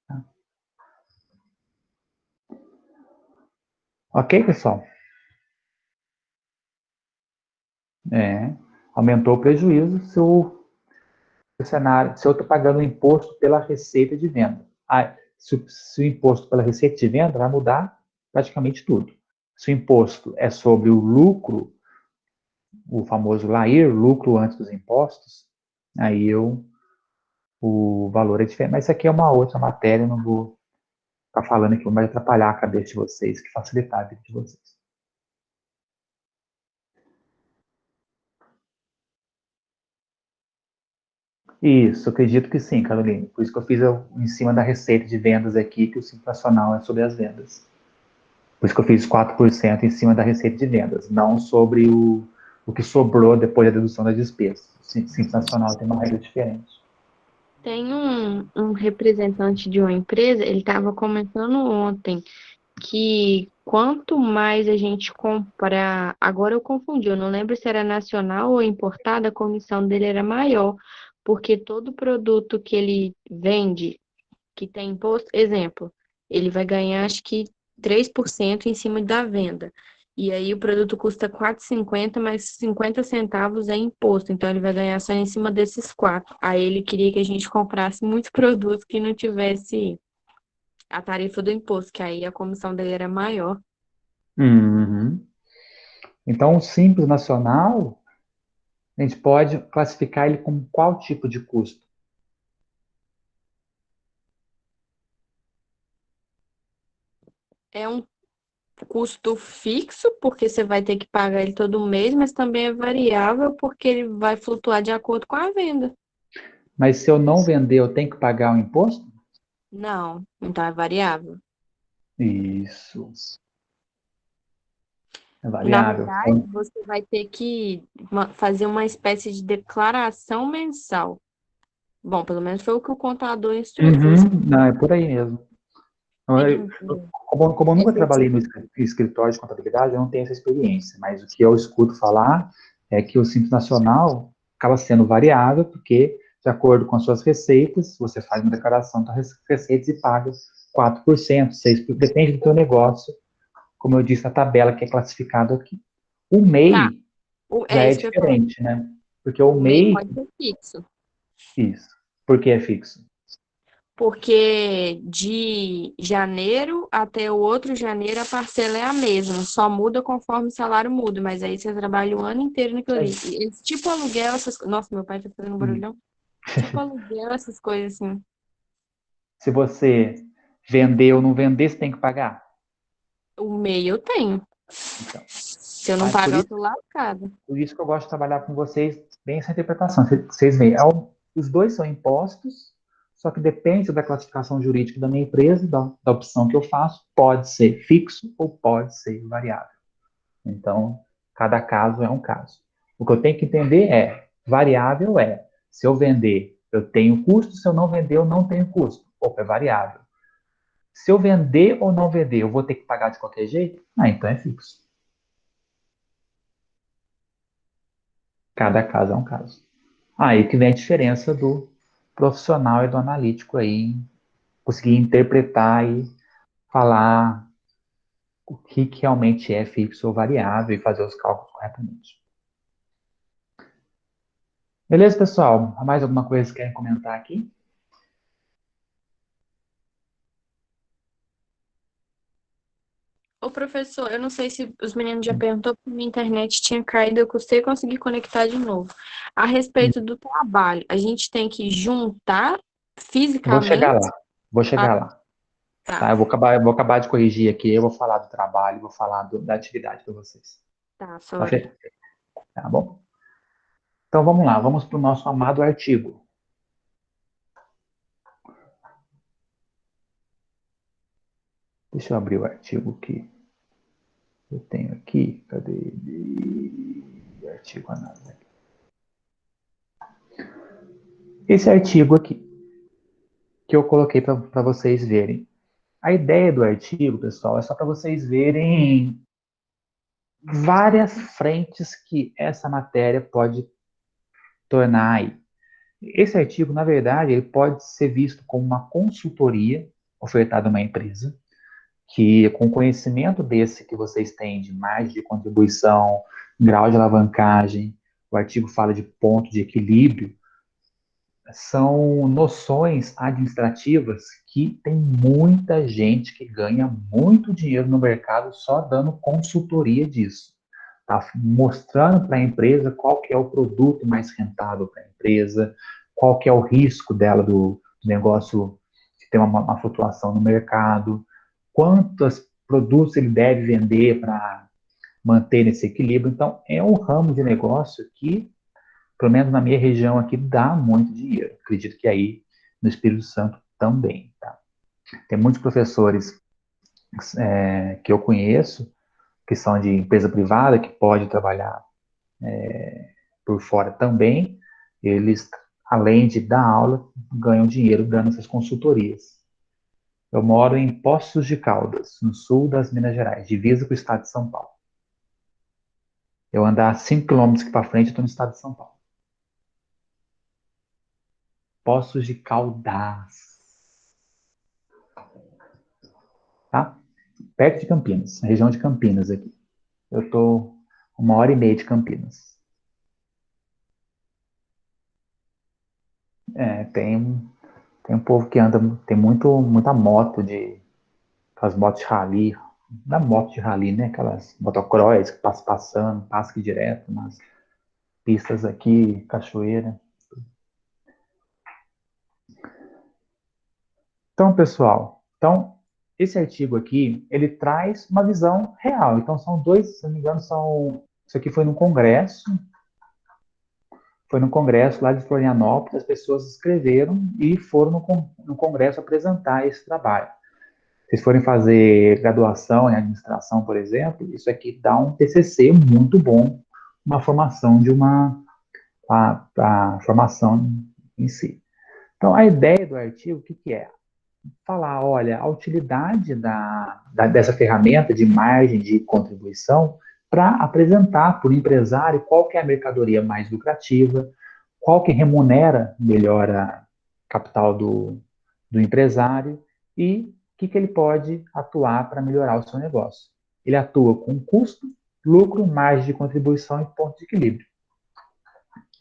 Speaker 1: Tá? Ok, pessoal? Aumentou o prejuízo se o cenário, se eu estou pagando o imposto pela receita de venda. Se o imposto pela receita de venda vai mudar praticamente tudo. Se o imposto é sobre o lucro, o famoso LAIR, lucro antes dos impostos, aí o valor é diferente. Mas isso aqui é uma outra matéria, eu não vou ficar falando aqui, vai atrapalhar a cabeça de vocês, que facilitar a vida de vocês. Isso, acredito que sim, Carolina. Por isso que eu fiz em cima da receita de vendas aqui, que o Simples Nacional é sobre as vendas. Por isso que eu fiz 4% em cima da receita de vendas, não sobre o que sobrou depois da dedução das despesas. O Simples Nacional tem uma regra diferente.
Speaker 4: Tem um representante de uma empresa, ele estava comentando ontem que quanto mais a gente comprar, agora eu confundi, eu não lembro se era nacional ou importada, a comissão dele era maior, porque todo produto que ele vende, que tem imposto, exemplo, ele vai ganhar acho que 3% em cima da venda. E aí o produto custa 4,50, mas 50 centavos é imposto. Então ele vai ganhar só em cima desses 4. Aí ele queria que a gente comprasse muitos produtos que não tivesse a tarifa do imposto, que aí a comissão dele era maior.
Speaker 1: Uhum. Então, o Simples Nacional, a gente pode classificar ele como qual tipo de custo?
Speaker 4: É um custo fixo, porque você vai ter que pagar ele todo mês, mas também é variável, porque ele vai flutuar de acordo com a venda.
Speaker 1: Mas se eu não vender, eu tenho que pagar o imposto?
Speaker 4: Não, então é variável.
Speaker 1: Isso, é
Speaker 4: Na
Speaker 1: variável.
Speaker 4: verdade, você vai ter que fazer uma espécie de declaração mensal. Bom, pelo menos foi o que o contador instruiu. Ele falou assim,
Speaker 1: Uhum, não, é por aí mesmo.
Speaker 4: tem,
Speaker 1: Como eu nunca trabalhei no
Speaker 4: efetivo.
Speaker 1: escritório de contabilidade, eu não tenho essa experiência, mas o que eu escuto falar é que o Simples Nacional acaba sendo variável, porque, de acordo com as suas receitas, você faz uma declaração das receitas e paga 4%, 6%, depende do teu negócio, como eu disse na tabela que é classificado aqui. O
Speaker 4: Tá,
Speaker 1: MEI já
Speaker 4: é
Speaker 1: é
Speaker 4: isso que eu ia falar.
Speaker 1: diferente, né? Porque o
Speaker 4: O MEI
Speaker 1: MEI,
Speaker 4: pode ser fixo.
Speaker 1: isso, porque é fixo.
Speaker 4: Porque de janeiro até o outro janeiro a parcela é a mesma, só muda conforme o salário muda, mas aí você trabalha o ano inteiro naquilo ali. Tipo aluguel, essas coisas. Nossa, meu pai tá fazendo barulhão. Tipo aluguel, essas coisas assim.
Speaker 1: Se você vender ou não vender, você tem que pagar.
Speaker 4: O MEI eu tenho.
Speaker 1: Então,
Speaker 4: Se eu não
Speaker 1: por
Speaker 4: pagar, eu
Speaker 1: isso
Speaker 4: tô lascada.
Speaker 1: Por isso que eu gosto de trabalhar com vocês bem essa interpretação. Vocês veem, os dois são impostos, só que depende da classificação jurídica da minha empresa, da opção que eu faço, pode ser fixo ou pode ser variável. Então, cada caso é um caso. O que eu tenho que entender variável se eu vender, eu tenho custo, se eu não vender, eu não tenho custo. Opa, é variável. Se eu vender ou não vender, eu vou ter que pagar de qualquer jeito? Então é fixo. Cada caso é um caso. Aí que vem a diferença do profissional e do analítico aí, em conseguir interpretar e falar o que realmente é fixo ou variável e fazer os cálculos corretamente. Beleza, pessoal? Mais alguma coisa que querem comentar aqui?
Speaker 4: Ô, professor, eu não sei se os meninos já perguntou, porque minha internet tinha caído, eu custei conseguir conectar de novo. A respeito do trabalho, a gente tem que juntar
Speaker 1: Vou chegar
Speaker 4: Fisicamente?
Speaker 1: lá. Vou chegar lá. Tá?
Speaker 4: Tá,
Speaker 1: Eu vou acabar de corrigir aqui. Eu vou falar do trabalho, vou falar da atividade para vocês.
Speaker 4: tá,
Speaker 1: Tá,
Speaker 4: sorry.
Speaker 1: tá bom? Então vamos lá. Vamos para o nosso amado artigo. Deixa eu abrir o artigo que eu tenho aqui. Cadê ele? Artigo análise. Esse artigo aqui, que eu coloquei para vocês verem. A ideia do artigo, pessoal, é só para vocês verem várias frentes que essa matéria pode tornar aí. Esse artigo, na verdade, ele pode ser visto como uma consultoria ofertada a uma empresa, que com o conhecimento desse que vocês têm de margem de contribuição, grau de alavancagem, o artigo fala de ponto de equilíbrio, são noções administrativas que tem muita gente que ganha muito dinheiro no mercado só dando consultoria disso. Tá mostrando para a empresa qual que é o produto mais rentável para a empresa, qual que é o risco dela do negócio de ter uma flutuação no mercado, quantos produtos ele deve vender para manter esse equilíbrio. Então, é um ramo de negócio que pelo menos na minha região aqui, dá muito dinheiro. Acredito que aí no Espírito Santo também. Tá? Tem muitos professores que eu conheço, que são de empresa privada, que pode trabalhar por fora também. Eles, além de dar aula, ganham dinheiro dando essas consultorias. Eu moro em Poços de Caldas, no sul das Minas Gerais, divisa com o estado de São Paulo. Eu andar 5 quilômetros aqui para frente, eu estou no estado de São Paulo. Poços de Caldas. Tá? Perto de Campinas, na região de Campinas aqui. Eu estou 1h30 de Campinas. Tem um povo que anda, tem muita moto aquelas motos de rally, não é moto de rally, né? Aquelas motocross que passa aqui direto nas pistas aqui, cachoeira. Então, pessoal, esse artigo aqui, ele traz uma visão real. Então, são dois, se não me engano, isso aqui foi num congresso lá de Florianópolis, as pessoas escreveram e foram no congresso apresentar esse trabalho. Se vocês forem fazer graduação em administração, por exemplo, isso aqui dá um TCC muito bom, uma formação a formação em si. Então, a ideia do artigo, o que é? Falar, olha, a utilidade dessa ferramenta de margem de contribuição para apresentar para o empresário qual que é a mercadoria mais lucrativa, qual que remunera melhor a capital do empresário e o que ele pode atuar para melhorar o seu negócio. Ele atua com custo, lucro, margem de contribuição e ponto de equilíbrio.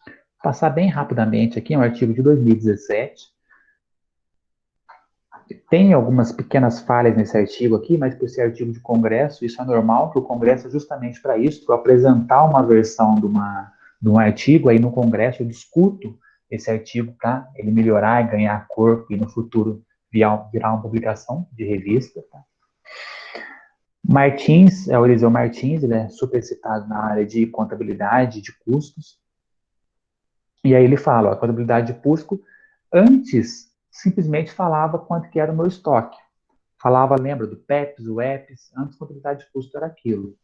Speaker 1: Vou passar bem rapidamente aqui, é um artigo de 2017. Tem algumas pequenas falhas nesse artigo aqui, mas por ser artigo de congresso, isso é normal, que o congresso é justamente para isso, para apresentar uma versão de um artigo, aí no congresso eu discuto esse artigo para ele melhorar e ganhar corpo e no futuro virar uma publicação de revista. Tá? Martins, o Eliseu Martins, ele é super citado na área de contabilidade, de custos, e aí ele fala, a contabilidade de custo, antes simplesmente falava quanto que era o meu estoque. Falava, lembra do PEPs, o EPs, antes a contabilidade de custo era aquilo.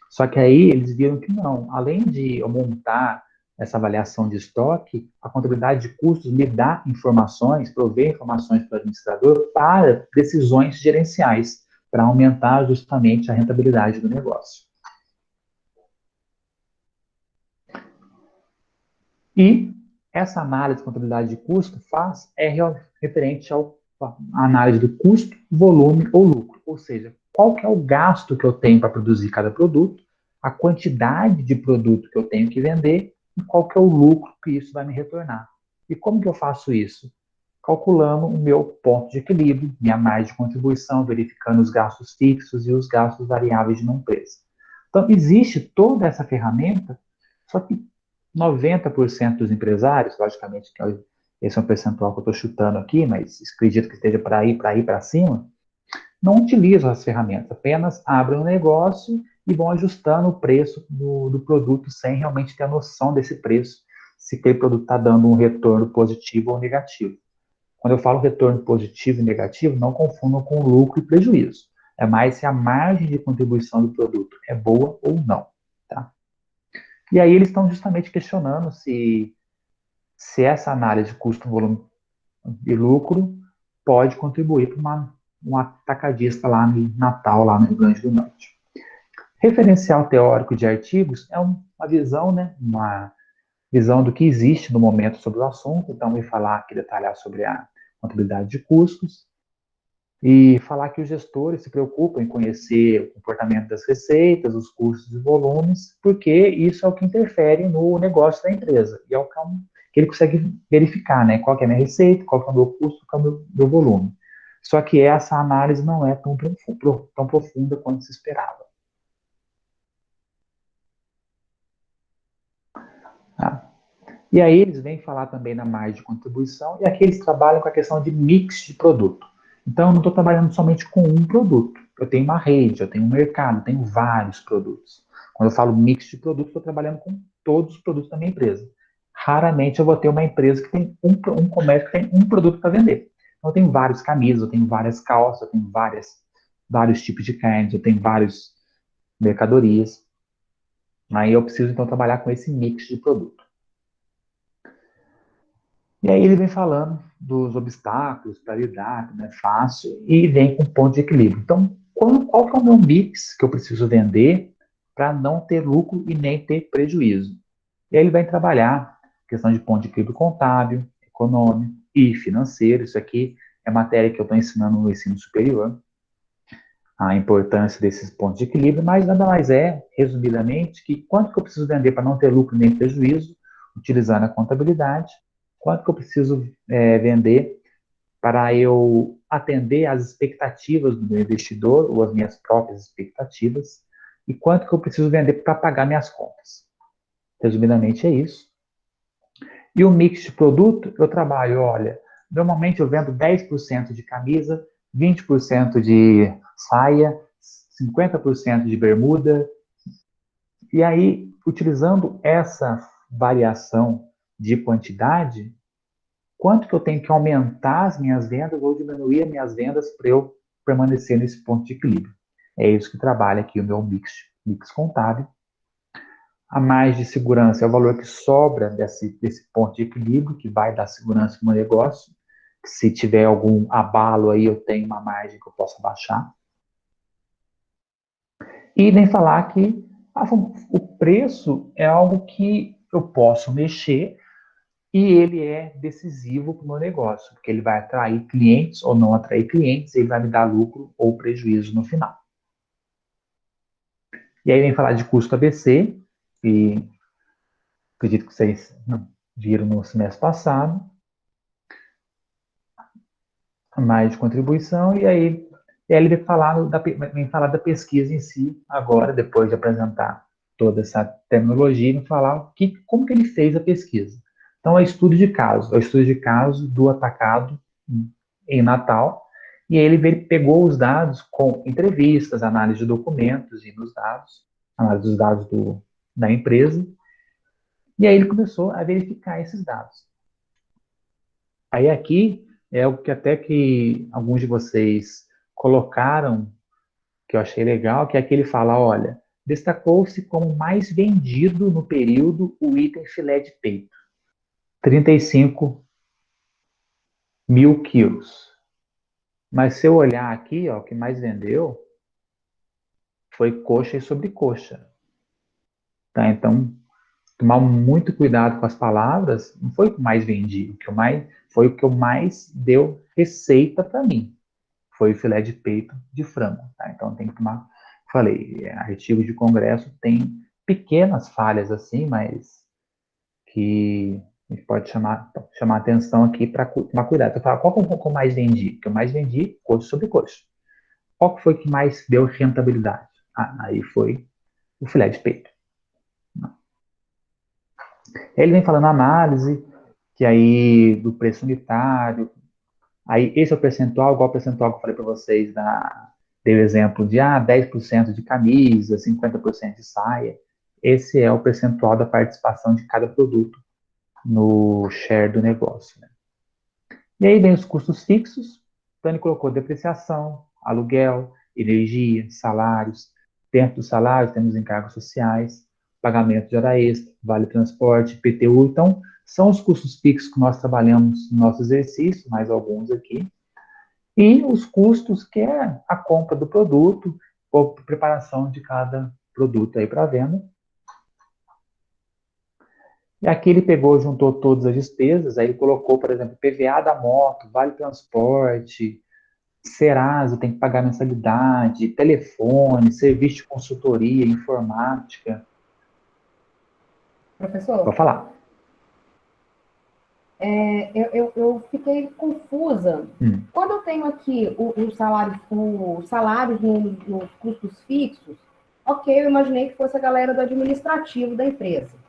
Speaker 1: Só que aí eles viram que não, além de eu montar essa avaliação de estoque, a contabilidade de custos me dá informações, provê informações para o administrador para decisões gerenciais, para aumentar justamente a rentabilidade do negócio. E essa análise de contabilidade de custo referente à análise do custo, volume ou lucro. Ou seja, qual que é o gasto que eu tenho para produzir cada produto, a quantidade de produto que eu tenho que vender e qual que é o lucro que isso vai me retornar. E como que eu faço isso? Calculando o meu ponto de equilíbrio, minha margem de contribuição, verificando os gastos fixos e os gastos variáveis de uma empresa. Então, existe toda essa ferramenta, só que 90% dos empresários, logicamente, esse é um percentual que eu estou chutando aqui, mas acredito que esteja para cima, não utilizam as ferramentas, apenas abrem o negócio e vão ajustando o preço do produto sem realmente ter a noção desse preço, se aquele produto está dando um retorno positivo ou negativo. Quando eu falo retorno positivo e negativo, não confundam com lucro e prejuízo. É mais se a margem de contribuição do produto é boa ou não. Tá? E aí eles estão justamente questionando se essa análise de custo, volume e lucro pode contribuir para um atacadista lá no Natal, lá no Rio Grande do Norte. Referencial teórico de artigos é uma visão, né, uma visão do que existe no momento sobre o assunto. Então, vou falar aqui, detalhar sobre a contabilidade de custos e falar que os gestores se preocupam em conhecer o comportamento das receitas, os custos e volumes, porque isso é o que interfere no negócio da empresa e é o que ele consegue verificar, né? Qual que é a minha receita, qual que é o meu custo, qual é o meu volume. Só que essa análise não é tão profunda quanto se esperava. Tá? E aí eles vêm falar também na margem de contribuição, e aqui eles trabalham com a questão de mix de produto. Então, eu não estou trabalhando somente com um produto. Eu tenho uma rede, eu tenho um mercado, eu tenho vários produtos. Quando eu falo mix de produto, estou trabalhando com todos os produtos da minha empresa. Raramente eu vou ter uma empresa que tem um comércio que tem um produto para vender. Então, eu tenho várias camisas, eu tenho várias calças, eu tenho vários tipos de carnes, eu tenho várias mercadorias. Aí eu preciso, então, trabalhar com esse mix de produto. E aí ele vem falando dos obstáculos para lidar, que não é fácil, e vem com um ponto de equilíbrio. Então, qual que é o meu mix que eu preciso vender para não ter lucro e nem ter prejuízo? E aí ele vai trabalhar questão de ponto de equilíbrio contábil, econômico e financeiro. Isso aqui é matéria que eu estou ensinando no ensino superior, a importância desses pontos de equilíbrio, mas nada mais é, resumidamente, que quanto que eu preciso vender para não ter lucro nem prejuízo, utilizando a contabilidade, quanto que eu preciso vender para eu atender às expectativas do meu investidor ou as minhas próprias expectativas, e quanto que eu preciso vender para pagar minhas contas. Resumidamente é isso. E o mix de produto, eu trabalho, olha, normalmente eu vendo 10% de camisa, 20% de saia, 50% de bermuda. E aí, utilizando essa variação de quantidade, quanto que eu tenho que aumentar as minhas vendas ou diminuir as minhas vendas para eu permanecer nesse ponto de equilíbrio? É isso que trabalha aqui o meu mix contábil. A margem de segurança é o valor que sobra desse ponto de equilíbrio, que vai dar segurança para o meu negócio. Se tiver algum abalo aí, eu tenho uma margem que eu possa baixar. E nem falar que o preço é algo que eu posso mexer e ele é decisivo para o meu negócio, porque ele vai atrair clientes ou não atrair clientes, ele vai me dar lucro ou prejuízo no final. E aí vem falar de custo ABC, e acredito que vocês viram no semestre passado, mais de contribuição, e aí ele vem falar da pesquisa em si, agora, depois de apresentar toda essa terminologia, vem falar como que ele fez a pesquisa. Então, é o estudo de caso do atacado em Natal, e aí ele pegou os dados com entrevistas, análise de documentos e dos dados, análise dos dados da empresa, e aí ele começou a verificar esses dados. Aí aqui é o que até que alguns de vocês colocaram, que eu achei legal, que é que ele fala, olha, destacou-se como mais vendido no período o item filé de peito, 35 mil quilos. Mas se eu olhar aqui, ó, o que mais vendeu foi coxa e sobrecoxa. Tá? Então, tomar muito cuidado com as palavras, não foi o que mais vendi, foi o que mais deu receita para mim. Foi o filé de peito de frango. Tá? Então tem que tomar. Falei, artigo de congresso tem pequenas falhas assim, mas que a gente pode chamar atenção aqui para tomar cuidado. Então, qual que eu mais vendi? O que eu mais vendi, coxa sobre coxa. Qual que foi que mais deu rentabilidade? Aí foi o filé de peito. Ele vem falando análise que aí do preço unitário, aí esse é o percentual, igual o percentual que eu falei para vocês, dei o exemplo de 10% de camisa, 50% de saia. Esse é o percentual da participação de cada produto no share do negócio, né? E aí vem os custos fixos, então ele colocou depreciação, aluguel, energia, salários. Dentro dos salários temos encargos sociais, pagamento de hora extra, vale transporte, IPTU. Então, são os custos fixos que nós trabalhamos no nosso exercício, mais alguns aqui. E os custos que é a compra do produto ou preparação de cada produto aí para venda. E aqui ele pegou, juntou todas as despesas, aí ele colocou, por exemplo, PVA da moto, vale transporte, Serasa tem que pagar mensalidade, telefone, serviço de consultoria, informática. Vou
Speaker 3: Professor,
Speaker 1: falar.
Speaker 3: eu fiquei confusa. Quando eu tenho aqui os salários nos custos fixos, ok, eu imaginei que fosse a galera do administrativo da empresa.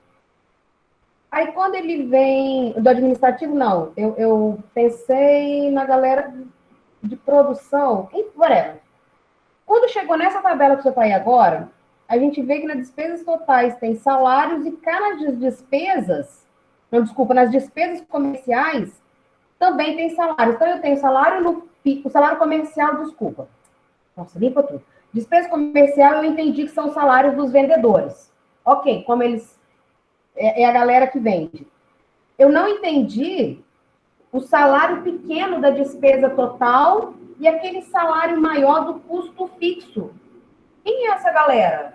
Speaker 3: Aí, quando ele vem... Do administrativo, não. Eu pensei na galera de produção, whatever. Quando chegou nessa tabela que você está aí agora, a gente vê que nas despesas totais tem salários e cada despesas... Não, desculpa, nas despesas comerciais também tem salário. Então, eu tenho salário no o salário comercial, desculpa. Nossa, limpa tudo. Despesa comercial, eu entendi que são os salários dos vendedores. Ok, como eles... É a galera que vende. Eu não entendi o salário pequeno da despesa total e aquele salário maior do custo fixo. Quem é essa galera?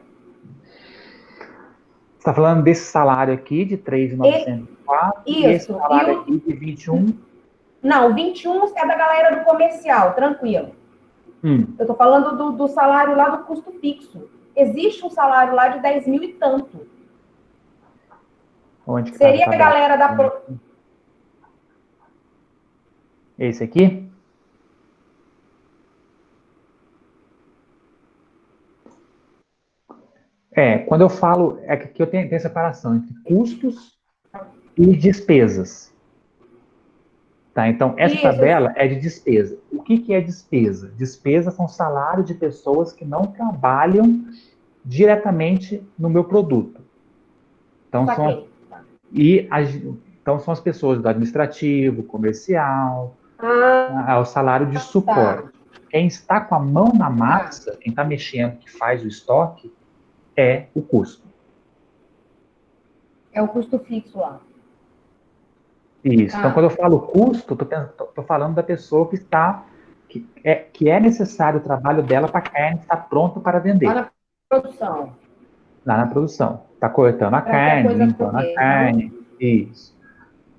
Speaker 1: Você está falando desse salário aqui de 3.904 e esse
Speaker 3: Isso.
Speaker 1: salário aqui de 21?
Speaker 3: Não, 21 é da galera do comercial, tranquilo. Eu estou falando do salário lá do custo fixo. Existe um salário lá de 10 mil e tanto.
Speaker 1: Onde que
Speaker 3: Seria
Speaker 1: tá
Speaker 3: a galera da...
Speaker 1: Esse aqui? Quando eu falo, é que aqui eu tenho separação entre custos e despesas. Tá? Então, essa tabela é de despesa. O que é despesa? Despesa são salários de pessoas que não trabalham diretamente no meu produto. Então, são as pessoas do administrativo, comercial, o salário de suporte. Quem está com a mão na massa, quem está mexendo, que faz o estoque, é o custo.
Speaker 3: É o custo fixo lá.
Speaker 1: Isso. Então, quando eu falo custo, estou falando da pessoa que é necessário o trabalho dela para a carne estar pronta para vender.
Speaker 3: Lá na produção.
Speaker 1: Lá na produção. Está cortando a carne, limpando a carne. Isso.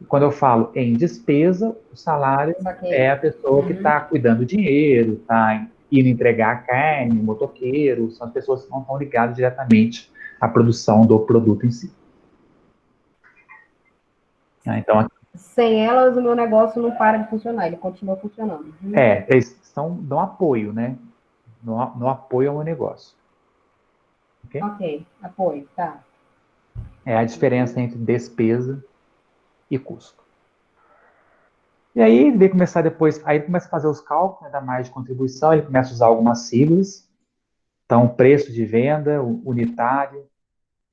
Speaker 1: Quando eu falo em despesa, o salário é a pessoa que está cuidando do dinheiro, está indo entregar a carne, o motoqueiro, são as pessoas que não estão ligadas diretamente à produção do produto em si. Então,
Speaker 3: sem elas, o meu negócio não para de funcionar, ele continua funcionando.
Speaker 1: Eles dão apoio, né? No apoio ao meu negócio.
Speaker 3: Ok, apoio, tá.
Speaker 1: É a diferença entre despesa e custo. E aí ele vai começar depois, aí ele começa a fazer os cálculos, né, da margem de contribuição, ele começa a usar algumas siglas. Então, preço de venda unitário,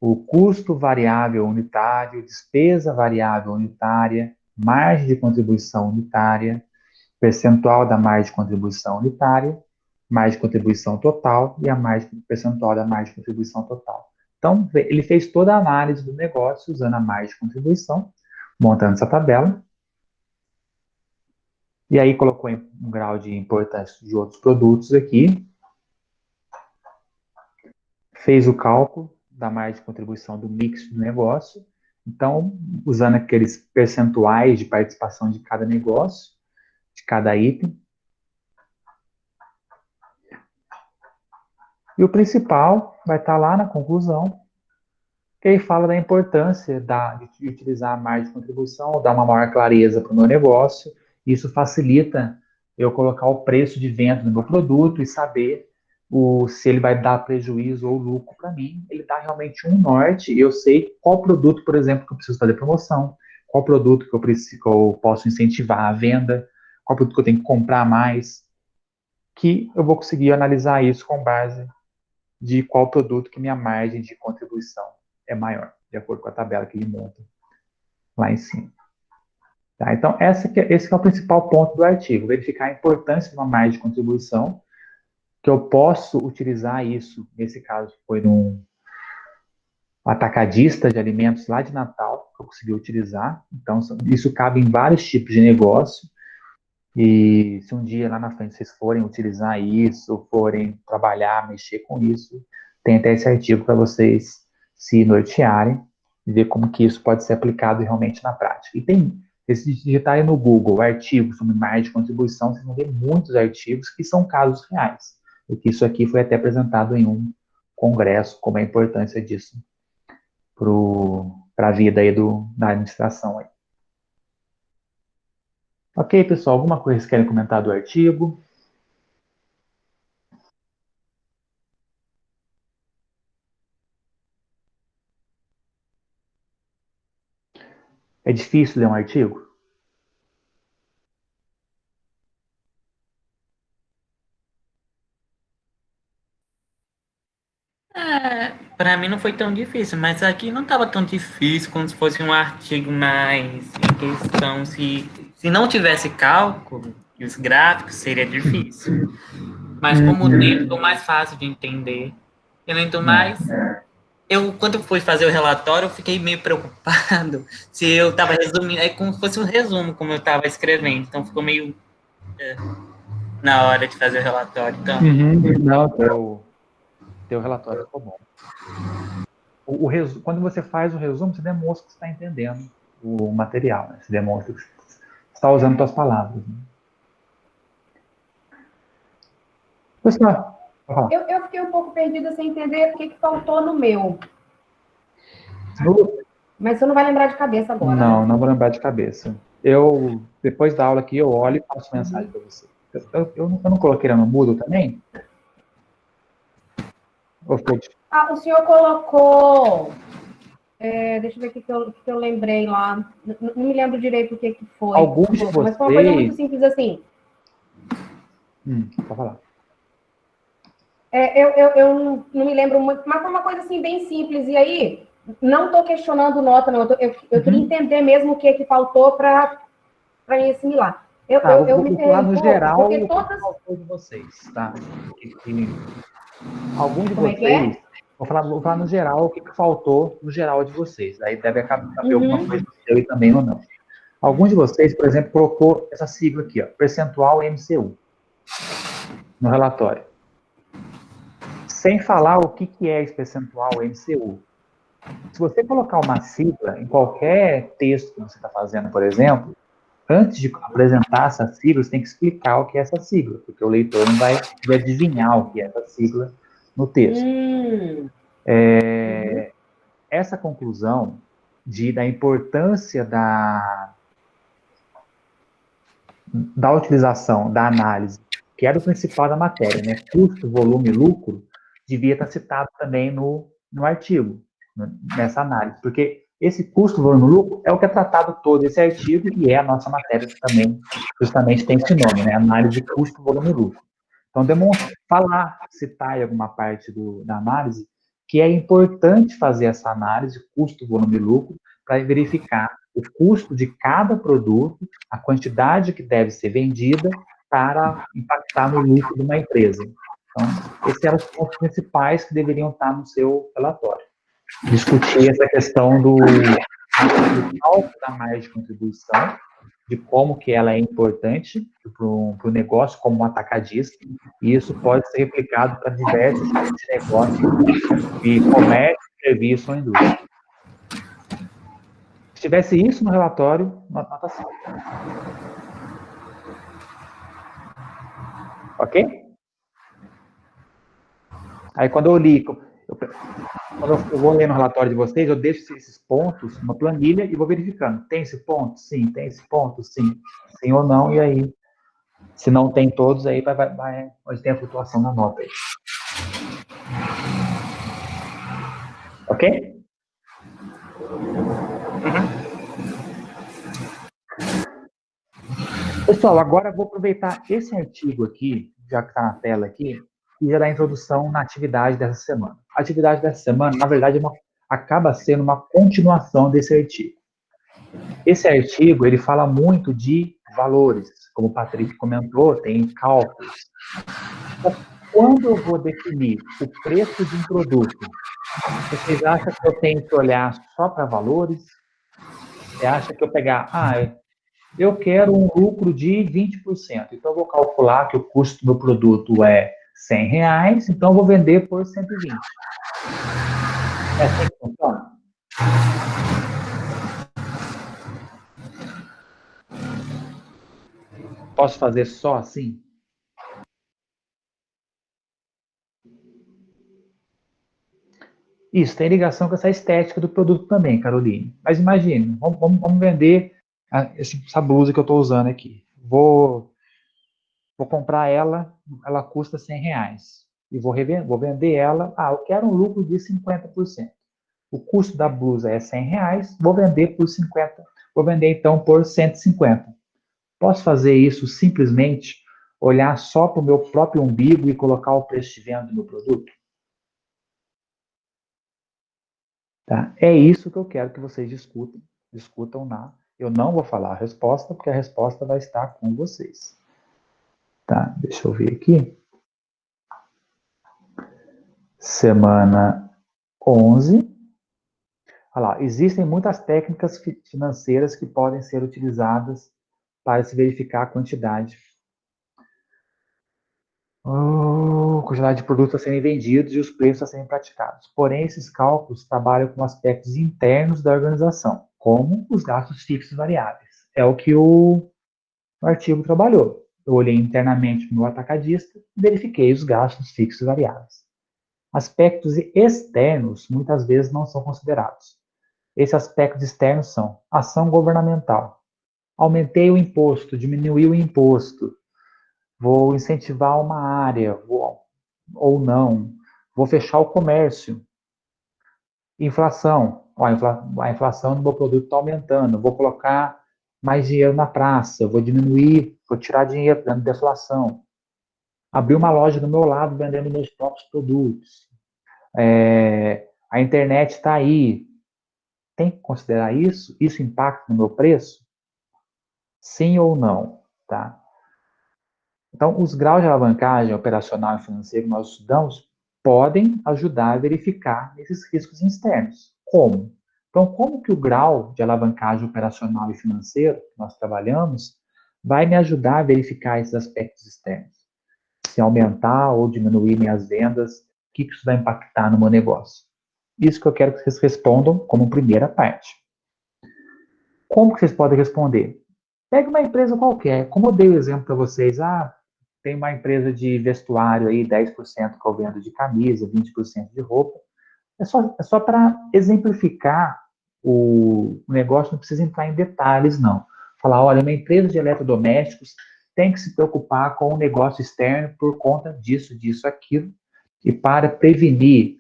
Speaker 1: o custo variável unitário, despesa variável unitária, margem de contribuição unitária, percentual da margem de contribuição unitária, margem de contribuição total e a margem percentual da margem de contribuição total. Então, ele fez toda a análise do negócio usando a margem de contribuição, montando essa tabela. E aí colocou um grau de importância de outros produtos aqui. Fez o cálculo da margem de contribuição do mix do negócio. Então, usando aqueles percentuais de participação de cada negócio, de cada item. E o principal vai estar lá na conclusão, que aí fala da importância de utilizar a margem de contribuição, dar uma maior clareza para o meu negócio. Isso facilita eu colocar o preço de venda do meu produto e saber se ele vai dar prejuízo ou lucro para mim. Ele dá realmente um norte. Eu sei qual produto, por exemplo, que eu preciso fazer promoção, qual produto que eu preciso, que eu posso incentivar a venda, qual produto que eu tenho que comprar mais, que eu vou conseguir analisar isso com base de qual produto que minha margem de contribuição é maior, de acordo com a tabela que ele monta lá em cima. Tá? Então, esse que é o principal ponto do artigo, verificar a importância de uma margem de contribuição, que eu posso utilizar isso, nesse caso foi num atacadista de alimentos lá de Natal, que eu consegui utilizar. Então, isso cabe em vários tipos de negócio, e se um dia lá na frente vocês forem utilizar isso, forem trabalhar, mexer com isso, tem até esse artigo para vocês se nortearem e ver como que isso pode ser aplicado realmente na prática. E tem, se digitarem no Google artigos sobre margem de contribuição, vocês vão ver muitos artigos que são casos reais. Porque isso aqui foi até apresentado em um congresso, como a importância disso para a vida aí da administração aí. Ok, pessoal, alguma coisa que vocês querem comentar do artigo? É difícil ler um artigo?
Speaker 2: Para mim não foi tão difícil, mas aqui não estava tão difícil como se fosse um artigo mais em questão. Se não tivesse cálculo e os gráficos, seria difícil. Mas como o texto ficou mais fácil de entender, e além do mais, quando eu fui fazer o relatório, eu fiquei meio preocupado se eu estava resumindo, é como se fosse um resumo, como eu estava escrevendo, então ficou meio na hora de fazer o relatório. Então,
Speaker 1: Não, teu relatório ficou bom. Quando você faz o resumo, você demonstra que você está entendendo o material, né? Você demonstra que você está usando suas palavras. Né? Pessoal,
Speaker 3: eu fiquei um pouco perdida sem entender o que faltou no meu. Mas você não vai lembrar de cabeça agora.
Speaker 1: Não,
Speaker 3: né?
Speaker 1: não vou lembrar de cabeça. Depois da aula aqui, eu olho e passo mensagem para você. Eu não coloquei ela no mudo também?
Speaker 3: O senhor colocou... deixa eu ver o que eu lembrei lá. Não me lembro direito o que foi.
Speaker 1: Alguns de vocês...
Speaker 3: Mas foi uma coisa muito simples assim.
Speaker 1: Pode falar.
Speaker 3: Eu não me lembro muito, mas foi uma coisa assim bem simples. E aí, não estou questionando nota, não. Eu queria entender mesmo o que faltou para me assimilar. Eu me
Speaker 1: falar no geral
Speaker 3: porque todas...
Speaker 1: de vocês, tá? Alguns de
Speaker 3: Como
Speaker 1: vocês...
Speaker 3: é que é?
Speaker 1: Vou falar no geral o que faltou no geral de vocês. Aí deve acabar alguma coisa no seu e também ou não. Alguns de vocês, por exemplo, colocou essa sigla aqui, ó, percentual MCU, no relatório. Sem falar o que é esse percentual MCU. Se você colocar uma sigla em qualquer texto que você está fazendo, por exemplo, antes de apresentar essa sigla, você tem que explicar o que é essa sigla, porque o leitor não vai adivinhar o que é essa sigla no texto. Essa conclusão da importância da utilização da análise, que era o principal da matéria, né? Custo, volume e lucro, devia estar citado também no artigo, nessa análise, porque esse custo, volume e lucro é o que é tratado todo esse artigo e é a nossa matéria que também justamente tem esse nome, né? Análise de custo, volume e lucro. Então, citar em alguma parte da análise que é importante fazer essa análise, custo, volume e lucro, para verificar o custo de cada produto, a quantidade que deve ser vendida para impactar no lucro de uma empresa. Então, esses eram os pontos principais que deveriam estar no seu relatório. Discutir essa questão do cálculo da margem de contribuição, de como que ela é importante para o negócio como um atacadista, e isso pode ser replicado para diversos tipos de negócios, de comércio, serviço ou indústria. Se tivesse isso no relatório, nota 5. Ok? Aí quando eu li, quando eu vou ler no relatório de vocês, eu deixo esses pontos numa planilha e vou verificando. Tem esse ponto? Sim. Tem esse ponto? Sim. Sim ou não? E aí, se não tem todos, aí vai ter a flutuação na nota aí. Ok? Pessoal, agora eu vou aproveitar esse artigo aqui, já que está na tela aqui, e já dar a introdução na atividade dessa semana. A atividade dessa semana, na verdade, acaba sendo uma continuação desse artigo. Esse artigo, ele fala muito de valores, como o Patrick comentou, tem cálculos. Quando eu vou definir o preço de um produto, vocês acham que eu tenho que olhar só para valores? Você acha que eu pegar, eu quero um lucro de 20%, então eu vou calcular que o custo do meu produto é R$ 100, então eu vou vender por 120. É assim que funciona? Posso fazer só assim? Isso tem ligação com essa estética do produto também, Caroline. Mas imagine, vamos vender essa blusa que eu estou usando aqui. Vou comprar ela custa R$ 100. E vou vender ela, eu quero um lucro de 50%. O custo da blusa é R$ 100, vou vender por 50, vou vender então por 150. Posso fazer isso simplesmente olhar só para o meu próprio umbigo e colocar o preço de venda do meu produto? Tá? É isso que eu quero que vocês discutam Eu não vou falar a resposta, porque a resposta vai estar com vocês. Tá? Deixa eu ver aqui. Semana 11. Olha lá, existem muitas técnicas financeiras que podem ser utilizadas para se verificar a quantidade quantidade de produtos a serem vendidos e os preços a serem praticados. Porém, esses cálculos trabalham com aspectos internos da organização, como os gastos fixos e variáveis. É o que o artigo trabalhou. Eu olhei internamente no atacadista e verifiquei os gastos fixos e variáveis. Aspectos externos muitas vezes não são considerados. Esses aspectos externos são ação governamental. Aumentei o imposto, diminui o imposto, vou incentivar uma área, ou não, vou fechar o comércio. Inflação, a inflação do meu produto está aumentando, vou colocar mais dinheiro na praça, vou tirar dinheiro dando deflação. Abrir uma loja do meu lado vendendo meus próprios produtos. A internet está aí. Tem que considerar isso? Isso impacta no meu preço? Sim ou não? Tá? Então, os graus de alavancagem operacional e financeiro que nós estudamos podem ajudar a verificar esses riscos externos. Como? Então, como que o grau de alavancagem operacional e financeiro que nós trabalhamos vai me ajudar a verificar esses aspectos externos? Se aumentar ou diminuir minhas vendas, o que isso vai impactar no meu negócio? Isso que eu quero que vocês respondam como primeira parte. Como que vocês podem responder? Pegue uma empresa qualquer. Como eu dei o exemplo para vocês, tem uma empresa de vestuário aí, 10% que eu vendo de camisa, 20% de roupa. É só para exemplificar o negócio, não precisa entrar em detalhes, não. Falar, olha, uma empresa de eletrodomésticos tem que se preocupar com o negócio externo por conta disso, disso, aquilo. E para prevenir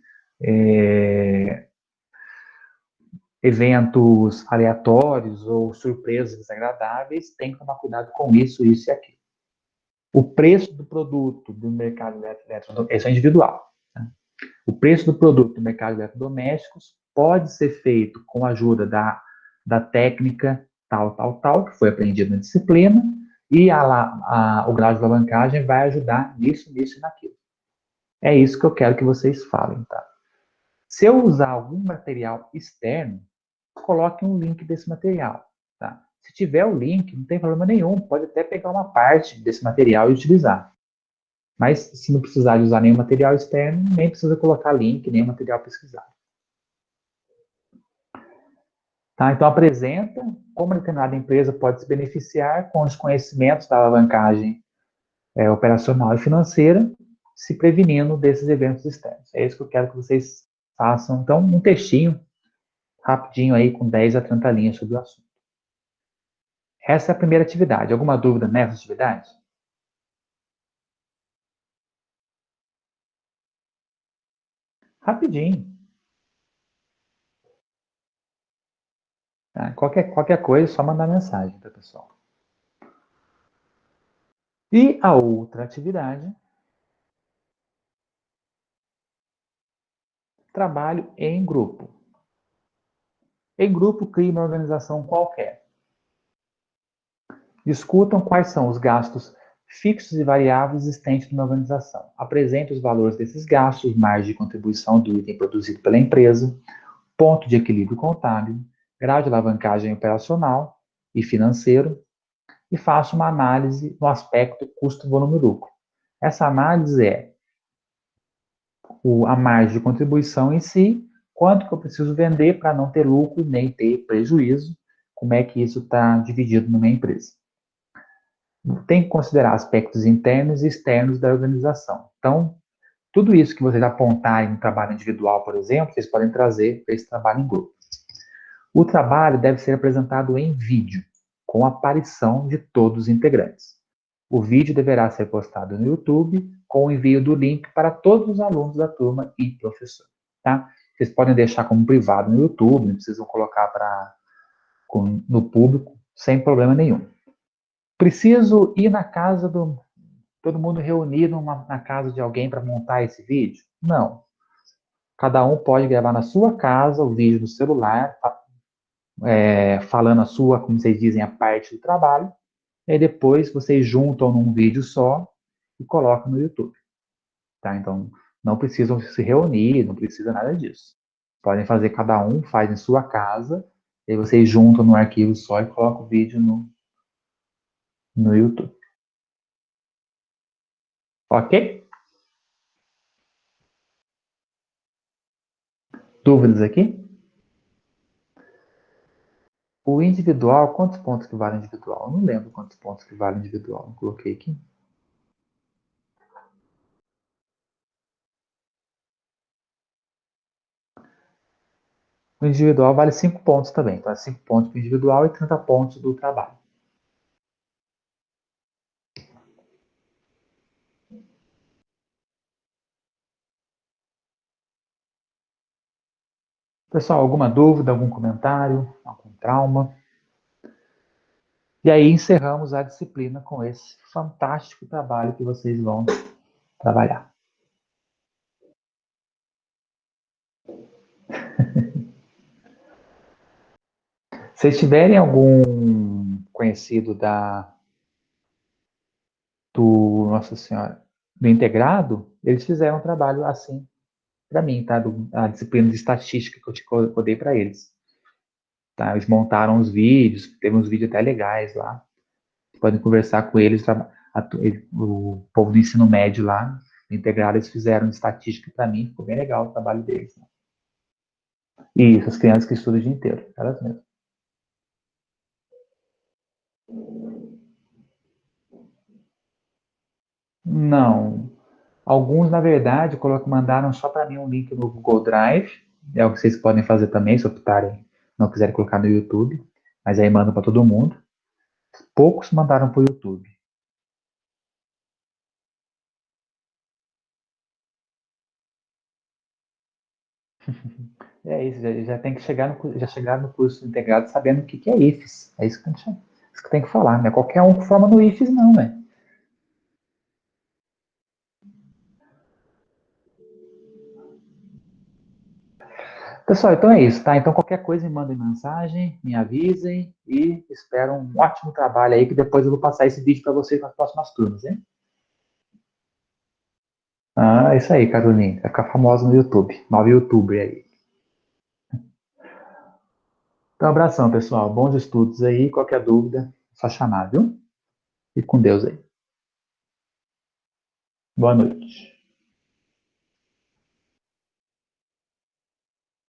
Speaker 1: eventos aleatórios ou surpresas desagradáveis, tem que tomar cuidado com isso, isso e aquilo. O preço do produto do mercado eletrodoméstico, esse é individual. Tá? O preço do produto do mercado de eletrodomésticos pode ser feito com a ajuda da técnica tal, que foi aprendida na disciplina, e o grau de alavancagem vai ajudar nisso, nisso e naquilo. É isso que eu quero que vocês falem, tá? Se eu usar algum material externo, coloque um link desse material, tá? Se tiver o link, não tem problema nenhum, pode até pegar uma parte desse material e utilizar. Mas se não precisar de usar nenhum material externo, nem precisa colocar link, nem material pesquisado. Tá? Então, apresenta como determinada empresa pode se beneficiar com os conhecimentos da alavancagem operacional e financeira, se prevenindo desses eventos externos. É isso que eu quero que vocês façam. Então, um textinho rapidinho aí, com 10 a 30 linhas sobre o assunto. Essa é a primeira atividade. Alguma dúvida nessa atividade? Rapidinho. Tá? Qualquer coisa, é só mandar mensagem para o pessoal. E a outra atividade, trabalho em grupo. Em grupo, crie uma organização qualquer. Discutam quais são os gastos fixos e variáveis existentes numa organização. Apresente os valores desses gastos, margem de contribuição do item produzido pela empresa, ponto de equilíbrio contábil, grau de alavancagem operacional e financeiro, e faça uma análise no aspecto custo-volume-lucro. Essa análise é a margem de contribuição em si, quanto que eu preciso vender para não ter lucro nem ter prejuízo, como é que isso está dividido numa empresa. Tem que considerar aspectos internos e externos da organização. Então, tudo isso que vocês apontarem no trabalho individual, por exemplo, vocês podem trazer para esse trabalho em grupo. O trabalho deve ser apresentado em vídeo, com a aparição de todos os integrantes. O vídeo deverá ser postado no YouTube, com o envio do link para todos os alunos da turma e professor. Tá? Vocês podem deixar como privado no YouTube, não precisam colocar no público, sem problema nenhum. Preciso ir na casa todo mundo reunido na casa de alguém para montar esse vídeo? Não. Cada um pode gravar na sua casa o vídeo no celular, falando a sua, como vocês dizem, a parte do trabalho, e aí depois vocês juntam num vídeo só e colocam no YouTube. Tá? Então, não precisam se reunir, não precisa nada disso. Podem fazer, cada um faz em sua casa, e aí vocês juntam num arquivo só e colocam o vídeo no YouTube. Ok? Dúvidas aqui? O individual, quantos pontos que vale individual? Eu não lembro quantos pontos que vale individual. Não coloquei aqui. O individual vale 5 pontos também. Então, é 5 pontos para o individual e 30 pontos do trabalho. Pessoal, alguma dúvida, algum comentário, algum trauma? E aí encerramos a disciplina com esse fantástico trabalho que vocês vão trabalhar. Se tiverem algum conhecido Nossa Senhora, do integrado, eles fizeram um trabalho assim para mim, tá? A disciplina de estatística que eu dei para eles. Tá? Eles montaram os vídeos, teve uns vídeos até legais lá. Podem conversar com eles, o povo do ensino médio lá, integrado, eles fizeram estatística para mim, ficou bem legal o trabalho deles. Né? E as crianças que estudam o dia inteiro, elas mesmas. Não. Alguns, na verdade, mandaram só para mim um link no Google Drive. É o que vocês podem fazer também, se optarem, não quiserem colocar no YouTube. Mas aí mandam para todo mundo. Poucos mandaram para o YouTube. É isso, já tem que chegar no curso integrado sabendo o que é IFES. É isso que tem que falar, não é qualquer um que forma no IFES, não, né? Pessoal, então é isso, tá? Então qualquer coisa me mandem mensagem, me avisem e espero um ótimo trabalho aí, que depois eu vou passar esse vídeo para vocês nas próximas turmas, hein? Ah, é isso aí, Caroline. Vai ficar famosa no YouTube. Nova YouTuber aí. Então, abração, pessoal. Bons estudos aí. Qualquer dúvida, só chamar, viu? E com Deus aí. Boa noite.